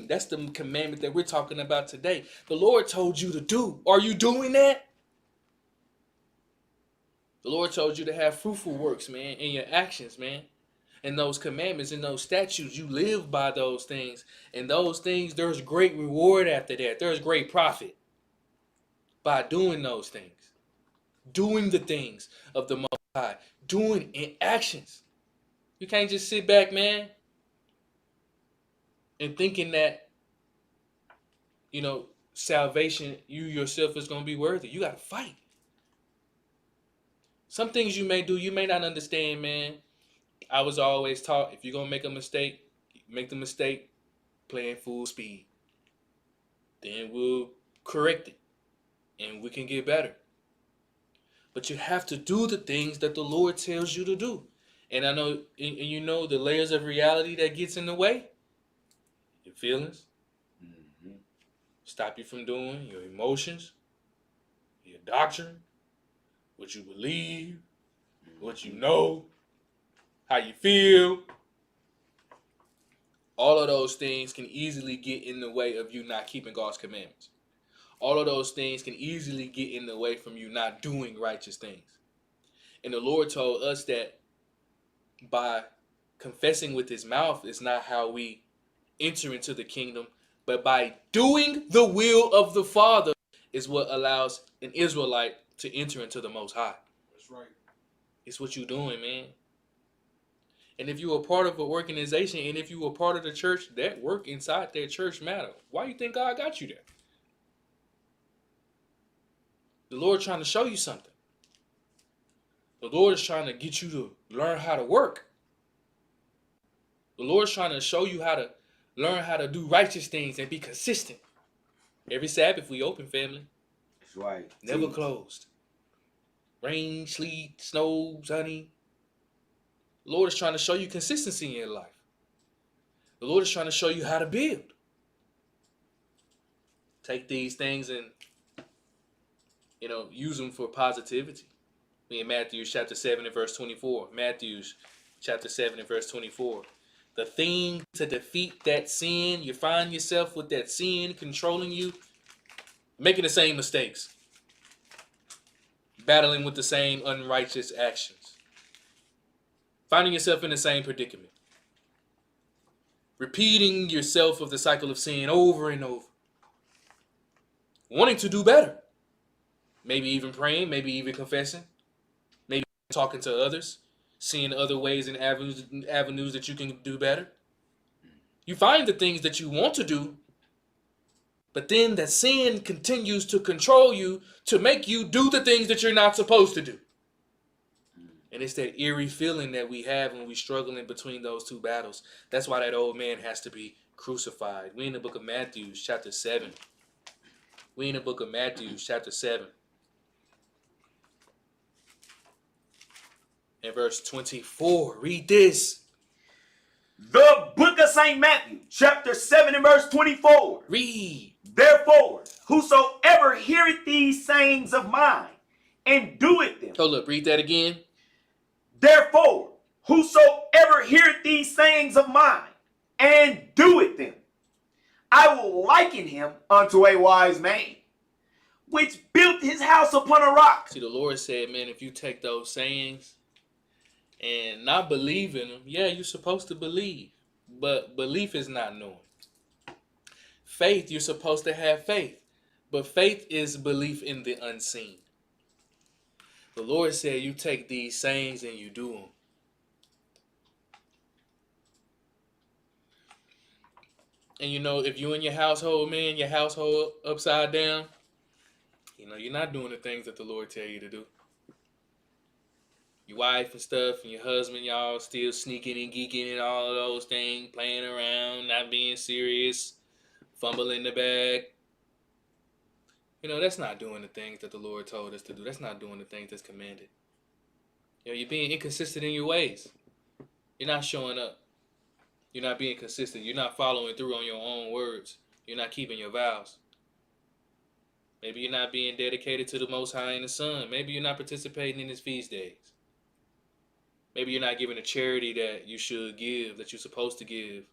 Speaker 2: that's the commandment that we're talking about today. The Lord told you to do. Are you doing that? The Lord told you to have fruitful works, man, in your actions, man. And those commandments and those statutes, you live by those things. And those things, there's great reward after that. There's great profit by doing those things. Doing the things of the Most High. Doing in actions. You can't just sit back, man, and thinking that, salvation, you yourself is going to be worthy. You got to fight. Some things you may do, you may not understand, man. I was always taught, if you're going to make a mistake, make the mistake playing full speed. Then we'll correct it, and we can get better. But you have to do the things that the Lord tells you to do. And I know, and the layers of reality that gets in the way. Your feelings. Mm-hmm. Stop you from doing your emotions. Your doctrine. What you believe, what you know, how you feel. All of those things can easily get in the way of you not keeping God's commandments. All of those things can easily get in the way from you not doing righteous things. And the Lord told us that by confessing with his mouth is not how we enter into the kingdom, but by doing the will of the Father is what allows an Israelite to enter into the Most High.
Speaker 4: That's right.
Speaker 2: It's what you're doing, man. And if you're a part of an organization and if you're a part of the church, that work inside that church matter. Why do you think God got you there? The Lord trying to show you something. The Lord is trying to get you to learn how to work. The Lord is trying to show you how to learn how to do righteous things and be consistent. Every Sabbath we open, family.
Speaker 3: That's right.
Speaker 2: Never closed. Rain, sleet, snow, sunny. The Lord is trying to show you consistency in your life. The Lord is trying to show you how to build. Take these things and, use them for positivity. We in Matthew chapter 7 and verse 24. Matthew chapter 7 and verse 24. The thing to defeat that sin, you find yourself with that sin controlling you, making the same mistakes, battling with the same unrighteous actions, finding yourself in the same predicament, repeating yourself of the cycle of sin over and over, wanting to do better, maybe even praying, maybe even confessing, maybe talking to others, seeing other ways and avenues that you can do better. You find the things that you want to do, but then that sin continues to control you to make you do the things that you're not supposed to do. And it's that eerie feeling that we have when we're struggling between those two battles. That's why that old man has to be crucified. We in the book of Matthew chapter 7. We in the book of Matthew chapter 7. And verse 24. Read this.
Speaker 3: The book of St. Matthew, chapter 7 and verse 24.
Speaker 2: Read.
Speaker 3: Therefore, whosoever heareth these sayings of mine and doeth them.
Speaker 2: Hold up, read that again.
Speaker 3: Therefore, whosoever heareth these sayings of mine and doeth them, I will liken him unto a wise man, which built his house upon a rock.
Speaker 2: See, the Lord said, man, if you take those sayings and not believe in them, yeah, you're supposed to believe. But belief is not knowing. Faith, you're supposed to have faith. But faith is belief in the unseen. The Lord said you take these sayings and you do them. And you know, if you in your household, man, your household upside down, you know, you're not doing the things that the Lord tell you to do. Your wife and stuff and your husband, y'all still sneaking and geeking and all of those things, playing around, not being serious, fumbling the bag. You know, that's not doing the things that the Lord told us to do. That's not doing the things that's commanded. You know, you're being inconsistent in your ways. You're not showing up. You're not being consistent. You're not following through on your own words. You're not keeping your vows. Maybe you're not being dedicated to the Most High and the Son. Maybe you're not participating in His feast days. Maybe you're not giving the charity that you should give, that you're supposed to give.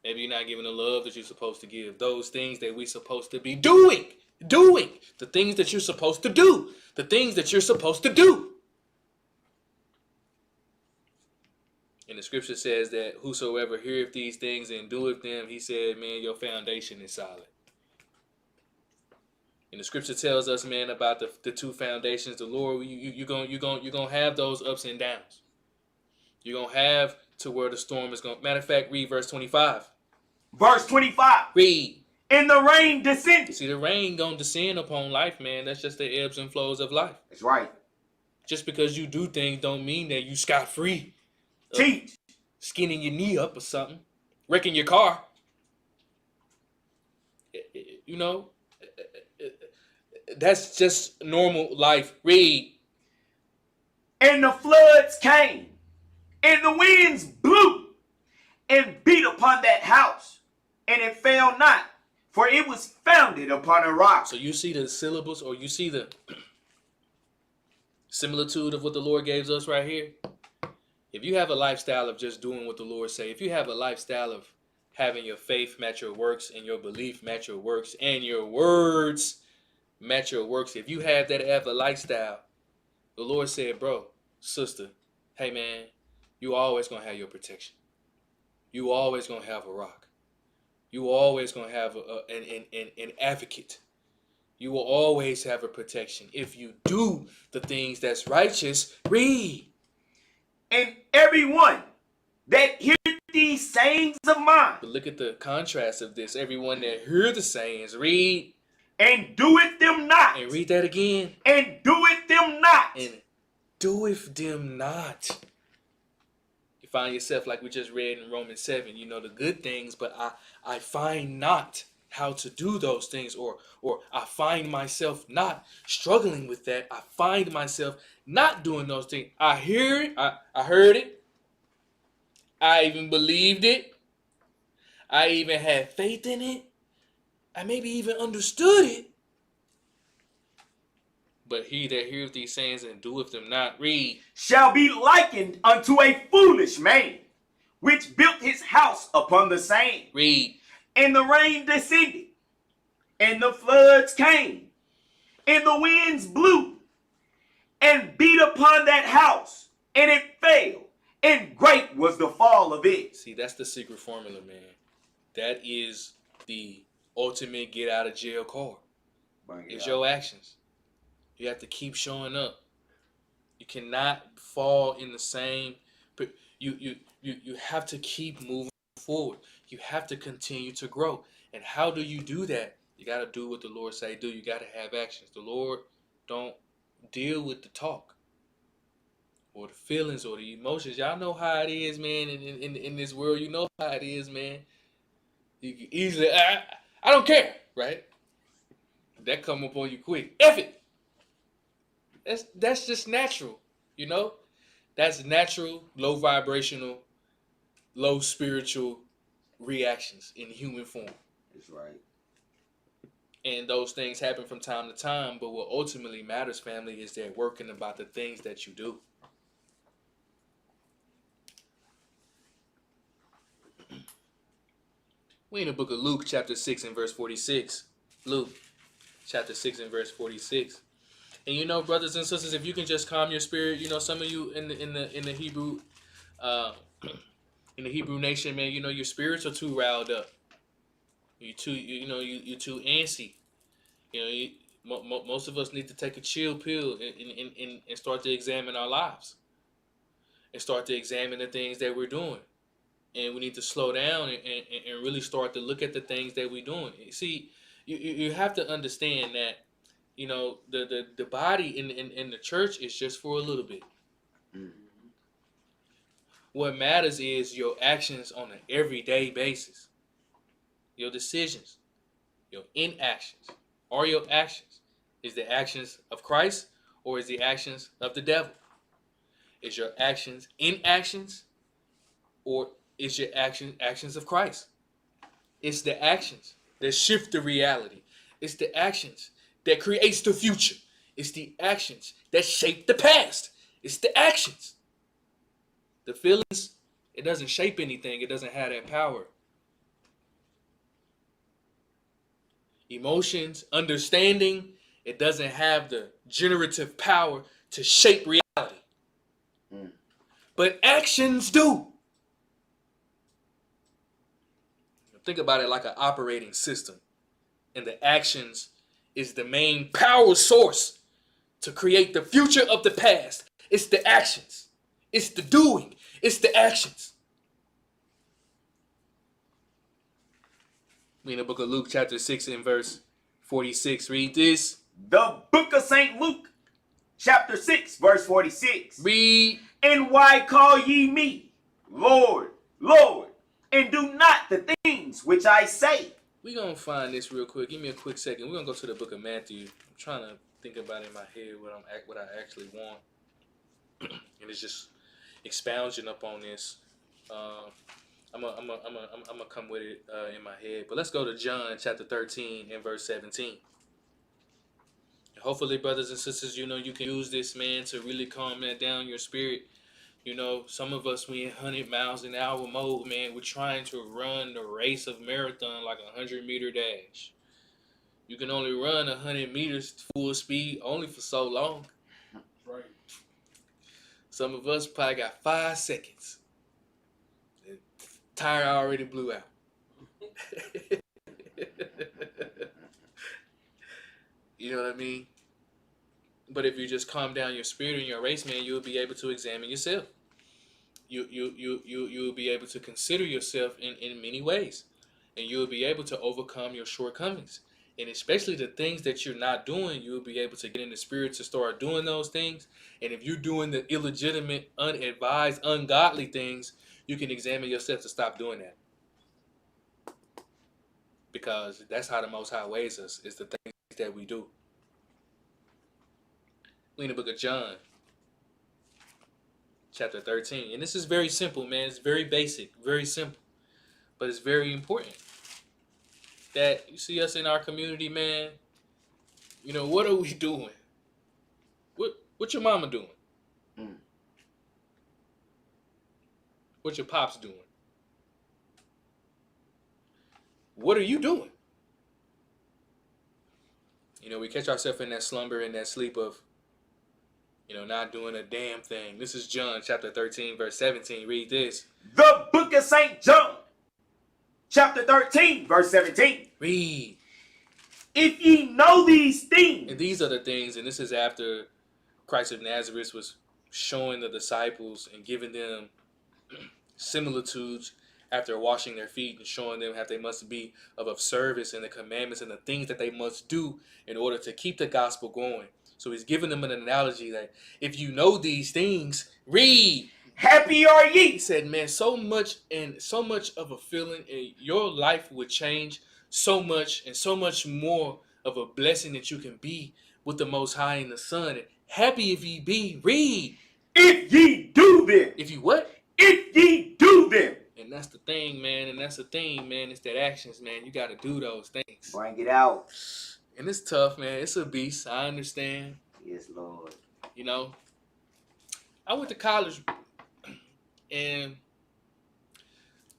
Speaker 2: Maybe you're not giving the love that you're supposed to give. Those things that we're supposed to be doing. The things that you're supposed to do. The things that you're supposed to do. And the scripture says that whosoever heareth these things and doeth them, he said, man, your foundation is solid. And the scripture tells us, man, about the two foundations. The Lord, you're gonna have those ups and downs. You're gonna have to where the storm is going. Matter of fact, read verse 25.
Speaker 3: Verse 25.
Speaker 2: Read.
Speaker 3: And the rain descended.
Speaker 2: See, the rain gonna descend upon life, man. That's just the ebbs and flows of life.
Speaker 3: That's right.
Speaker 2: Just because you do things don't mean that you scot-free.
Speaker 3: Teach.
Speaker 2: Skinning your knee up or something. Wrecking your car. You know, that's just normal life. Read.
Speaker 3: And the floods came, and the winds blew, and beat upon that house, and it fell not, for it was founded upon a rock.
Speaker 2: So you see the syllables, or you see the similitude of what the Lord gave us right here. If you have a lifestyle of just doing what the Lord say, if you have a lifestyle of having your faith match your works and your belief match your works and your words match your works, if you have that as a lifestyle, the Lord said, bro, sister, hey man, you always going to have your protection. You always going to have a rock. You always going to have an advocate. You will always have a protection. If you do the things that's righteous, read.
Speaker 3: And everyone that hear these sayings of mine.
Speaker 2: But look at the contrast of this. Everyone that hear the sayings, read.
Speaker 3: And doeth them not.
Speaker 2: And read that again.
Speaker 3: And doeth them not.
Speaker 2: And doeth them not. You find yourself like we just read in Romans 7, you know, the good things, but I find not how to do those things, or I find myself not struggling with that. I find myself not doing those things. I hear it. I heard it. I even believed it. I even had faith in it. I maybe even understood it. But he that heareth these sayings and doeth them not, read,
Speaker 3: shall be likened unto a foolish man, which built his house upon the sand.
Speaker 2: Read.
Speaker 3: And the rain descended, and the floods came, and the winds blew, and beat upon that house, and it fell, and great was the fall of it.
Speaker 2: See, that's the secret formula, man. That is the ultimate get out of jail card. It's your actions. You have to keep showing up. You cannot fall in the same. But you have to keep moving forward. You have to continue to grow. And how do you do that? You got to do what the Lord say do. You got to have actions. The Lord don't deal with the talk or the feelings or the emotions. Y'all know how it is, man. In this world, you know how it is, man. You can easily, I don't care, right? That come up on you quick. F it. That's just natural, you know? That's natural, low vibrational, low spiritual reactions in human form.
Speaker 3: That's right.
Speaker 2: And those things happen from time to time, but what ultimately matters, family, is that working about the things that you do. We in the book of Luke, chapter 6 and verse 46. Luke, chapter 6 and verse 46. And you know, brothers and sisters, if you can just calm your spirit, you know, some of you in the Hebrew in the Hebrew nation, man, you know, your spirits are too riled up. You too antsy. You know, most of us need to take a chill pill and start to examine our lives and start to examine the things that we're doing. And we need to slow down and really start to look at the things that we're doing. See, you have to understand that, you know, the body in the church is just for a little bit. Mm-hmm. What matters is your actions on an everyday basis. Your decisions, your inactions, are your actions. Is the actions of Christ or is the actions of the devil? Is your actions inactions or is your actions of Christ? It's the actions that shift the reality. It's the actions that creates the future. It's the actions that shape the past. It's the actions. The feelings, it doesn't shape anything. It doesn't have that power. Emotions, understanding, it doesn't have the generative power to shape reality. Mm. But actions do. Think about it like an operating system. And the actions is the main power source to create the future of the past. It's the actions. It's the doing. It's the actions. We in the book of Luke chapter 6 and verse 46. Read this.
Speaker 3: The book of St. Luke chapter 6 verse 46.
Speaker 2: Read.
Speaker 3: And why call ye me Lord, Lord, and do not the things which I say?
Speaker 2: We're going to find this real quick. Give me a quick second. We're going to go to the book of Matthew. I'm trying to think about it in my head what I actually want. And it's just expounding up on this. I'm gonna come with it in my head. But let's go to John chapter 13 and verse 17. And hopefully, brothers and sisters, you know, you can use this, man, to really calm that down your spirit. You know, some of us, we in 100 miles an hour mode, man. We're trying to run the race of marathon like a 100-meter dash. You can only run 100 meters full speed only for so long.
Speaker 4: Right.
Speaker 2: Some of us probably got 5 seconds. The tire already blew out. You know what I mean? But if you just calm down your spirit in your race, man, you'll be able to examine yourself. You'll be able to consider yourself in many ways. And you'll be able to overcome your shortcomings. And especially the things that you're not doing, you'll be able to get in the spirit to start doing those things. And if you're doing the illegitimate, unadvised, ungodly things, you can examine yourself to stop doing that. Because that's how the Most High weighs us, is the things that we do. We in the book of John, chapter 13. And this is very simple, man. It's very basic, very simple. But it's very important that you see us in our community, man. You know, what are we doing? What your mama doing? Mm. What your pops doing? What are you doing? You know, we catch ourselves in that slumber, in that sleep of, you know, not doing a damn thing. This is John chapter 13, verse 17. Read this.
Speaker 3: The book of St. John, chapter 13, verse 17.
Speaker 2: Read.
Speaker 3: If ye know these things.
Speaker 2: And these are the things, and this is after Christ of Nazareth was showing the disciples and giving them similitudes after washing their feet and showing them how they must be of service and the commandments and the things that they must do in order to keep the gospel going. So he's giving them an analogy that if you know these things, read.
Speaker 3: Happy are ye.
Speaker 2: He said, man, so much of a feeling, and your life would change so much and so much more of a blessing that you can be with the Most High and the Son. And happy if ye be, read.
Speaker 3: If ye do them.
Speaker 2: If you what?
Speaker 3: If ye do them.
Speaker 2: And that's the thing, man. And that's the thing, man. It's that actions, man. You got to do those things.
Speaker 3: Bring it out.
Speaker 2: And it's tough, man. It's a beast. I understand.
Speaker 3: Yes, Lord.
Speaker 2: You know, I went to college and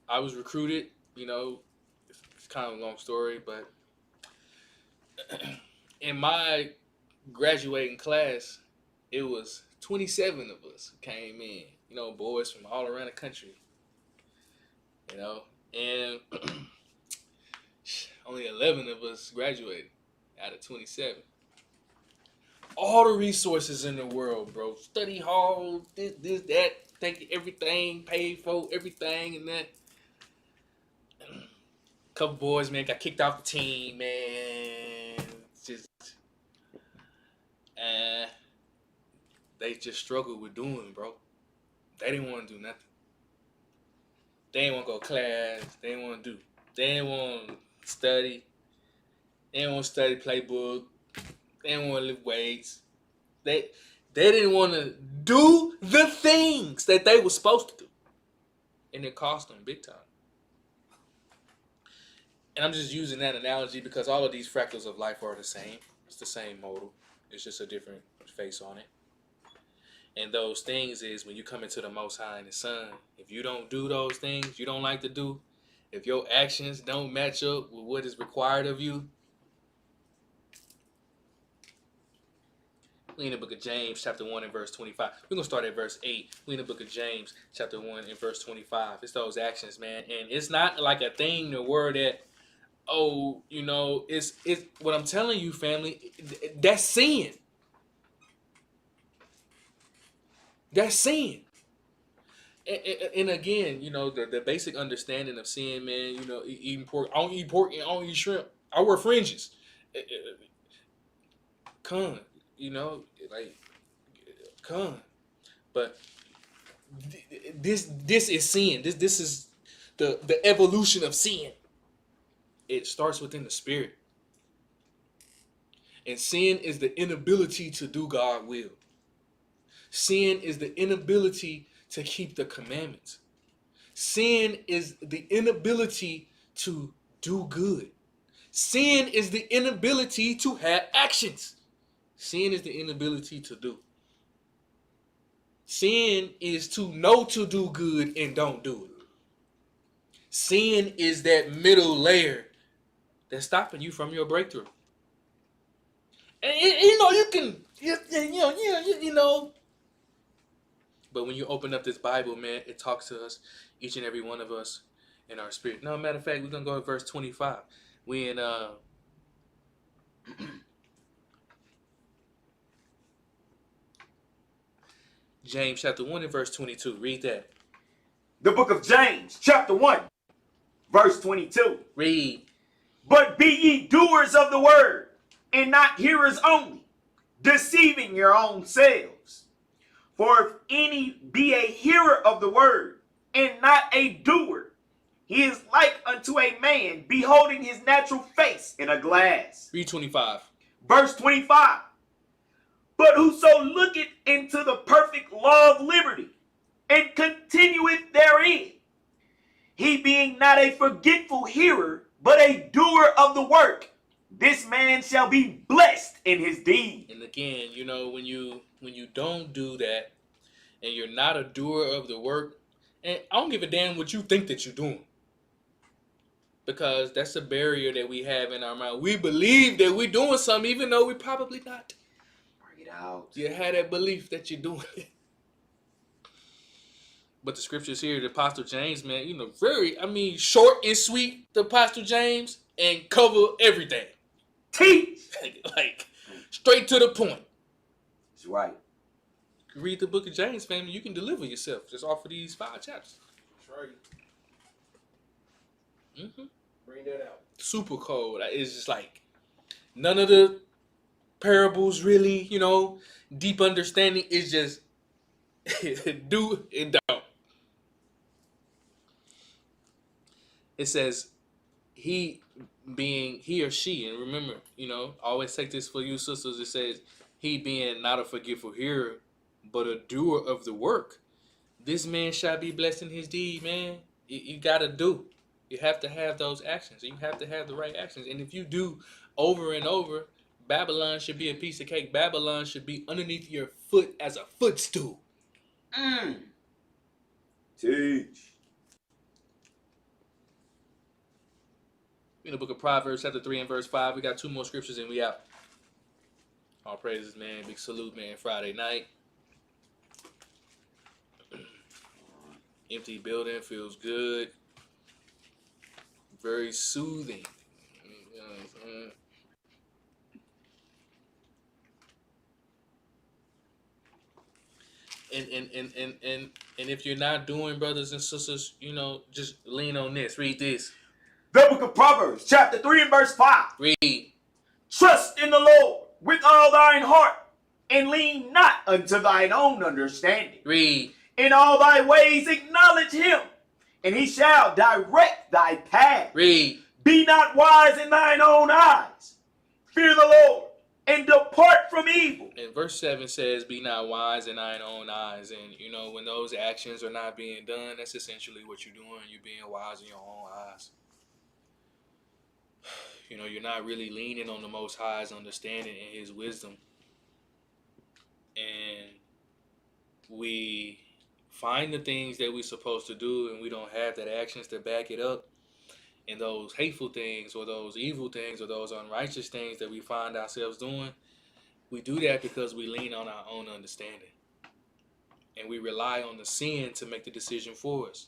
Speaker 2: I was recruited. You know, it's kind of a long story, but in my graduating class, it was 27 of us who came in. You know, boys from all around the country. You know, and only 11 of us graduated out of 27. All the resources in the world, bro. Study hall, this, that. Take everything, paid for everything, and that. Couple boys, man, got kicked off the team, man. Just, they just struggled with doing, bro. They didn't want to do nothing. They didn't want to go to class. They didn't want to do. They didn't want to study. They didn't want to study playbook. They didn't want to lift weights. They didn't want to do the things that they were supposed to do. And it cost them big time. And I'm just using that analogy because all of these fractals of life are the same. It's the same model. It's just a different face on it. And those things is when you come into the Most High and the Son, if you don't do those things you don't like to do, if your actions don't match up with what is required of you, we in the book of James, chapter 1 and verse 25. We're going to start at verse 8. We in the book of James, chapter 1 and verse 25. It's those actions, man. And it's not like a thing, the word that, oh, you know, it's what I'm telling you, family, that's sin. That's sin. And again, you know, the basic understanding of sin, man, you know, eating pork. I don't eat pork and I don't eat shrimp. I wear fringes. Con, you know, like, con. But this is sin. This is the evolution of sin. It starts within the spirit. And sin is the inability to do God's will. Sin is the inability to keep the commandments. Sin is the inability to do good. Sin is the inability to have actions. Sin is the inability to do. Sin is to know to do good and don't do it. Sin is that middle layer that's stopping you from your breakthrough. And you know, you can, you know. But when you open up this Bible, man, it talks to us, each and every one of us, in our spirit. No, matter of fact, we're going to go to verse 25. We in James chapter 1 and verse 22. Read that.
Speaker 3: The book of James, chapter 1, verse 22.
Speaker 2: Read.
Speaker 3: But be ye doers of the word, and not hearers only, deceiving your own selves. For if any be a hearer of the word, and not a doer, he is like unto a man beholding his natural face in a glass.
Speaker 2: Read 25.
Speaker 3: Verse 25. But whoso looketh into the perfect law of liberty, and continueth therein, he being not a forgetful hearer, but a doer of the work, this man shall be blessed in his deed.
Speaker 2: And again, you know, when you don't do that, and you're not a doer of the work, and I don't give a damn what you think that you're doing. Because that's a barrier that we have in our mind. We believe that we're doing something, even though we're probably not.
Speaker 3: Bring it out.
Speaker 2: You have that belief that you're doing it. But the scriptures here, the Apostle James, man, you know, short and sweet, the Apostle James, and cover everything.
Speaker 3: Teach.
Speaker 2: Like, straight to the point.
Speaker 3: That's right.
Speaker 2: You read the book of James, family, you can deliver yourself just off of these 5 chapters.
Speaker 4: That's right.
Speaker 2: Mm-hmm.
Speaker 4: Bring that out.
Speaker 2: Super cold. It's just like, none of the parables really, you know, deep understanding. Is just do and don't. It says, he or she, and remember, you know, always take this for you sisters, it says, he being not a forgetful hearer, but a doer of the work, this man shall be blessed in his deed, man. You got to do. You have to have those actions. You have to have the right actions. And if you do over and over, Babylon should be a piece of cake. Babylon should be underneath your foot as a footstool.
Speaker 3: Teach.
Speaker 2: In the book of Proverbs, chapter 3 and verse 5, we got 2 more scriptures and we out. All praises, man. Big salute, man. Friday night. Empty building, feels good. Very soothing. You know what I'm saying? And if you're not doing, brothers and sisters, just lean on this. Read this.
Speaker 3: The book of Proverbs, chapter 3 and verse 5.
Speaker 2: Read.
Speaker 3: Trust in the Lord with all thine heart, and lean not unto thine own understanding.
Speaker 2: Read.
Speaker 3: In all thy ways acknowledge him, and he shall direct thy path.
Speaker 2: Read.
Speaker 3: Be not wise in thine own eyes. Fear the Lord, and depart from evil.
Speaker 2: And verse 7 says, be not wise in thine own eyes. And, when those actions are not being done, that's essentially what you're doing. You're being wise in your own eyes. You're not really leaning on the Most High's understanding and his wisdom. And we find the things that we're supposed to do, and we don't have that actions to back it up. And those hateful things, or those evil things, or those unrighteous things that we find ourselves doing, we do that because we lean on our own understanding. And we rely on the sin to make the decision for us.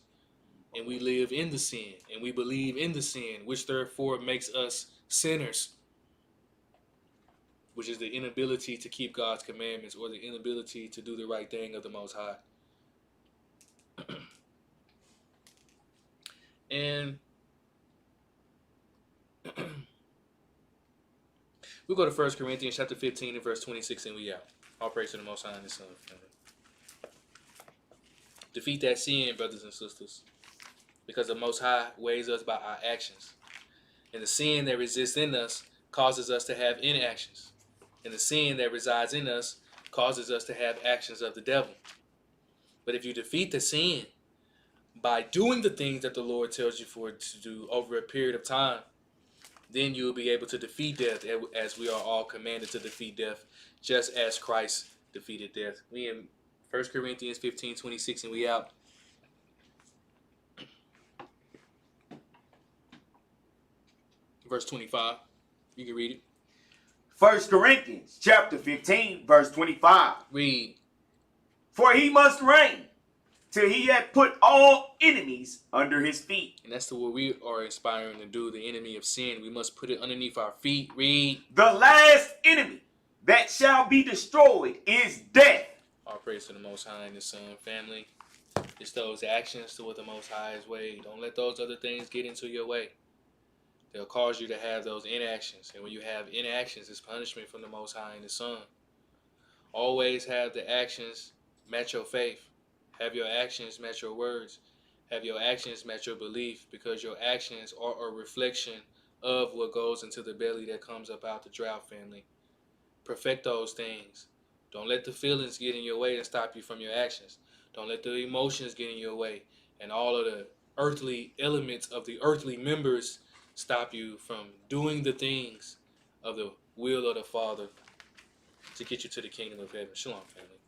Speaker 2: And we live in the sin, and we believe in the sin, which therefore makes us sinners, which is the inability to keep God's commandments, or the inability to do the right thing of the Most High. And we go to 1 Corinthians chapter 15 and verse 26, and we out. All praise to the Most High and His Son. Defeat that sin, brothers and sisters, because the Most High weighs us by our actions. And the sin that resists in us causes us to have inactions. And the sin that resides in us causes us to have actions of the devil. But if you defeat the sin by doing the things that the Lord tells you to do over a period of time, then you'll be able to defeat death, as we are all commanded to defeat death, just as Christ defeated death. We in 1 Corinthians 15:26, and we out. Verse 25. You can read it.
Speaker 3: 1 Corinthians chapter 15, verse 25.
Speaker 2: Read.
Speaker 3: For he must reign till he had put all enemies under his feet.
Speaker 2: And that's what we are aspiring to do, the enemy of sin. We must put it underneath our feet. Read.
Speaker 3: The last enemy that shall be destroyed is death.
Speaker 2: All praise to the Most High and His Son. Family, it's those actions to what the Most High is way. Don't let those other things get into your way. They'll cause you to have those inactions. And when you have inactions, it's punishment from the Most High and His Son. Always have the actions match your faith. Have your actions match your words. Have your actions match your belief, because your actions are a reflection of what goes into the belly that comes up out the drought, family. Perfect those things. Don't let the feelings get in your way and stop you from your actions. Don't let the emotions get in your way and all of the earthly elements of the earthly members stop you from doing the things of the will of the Father to get you to the kingdom of heaven. Shalom, family.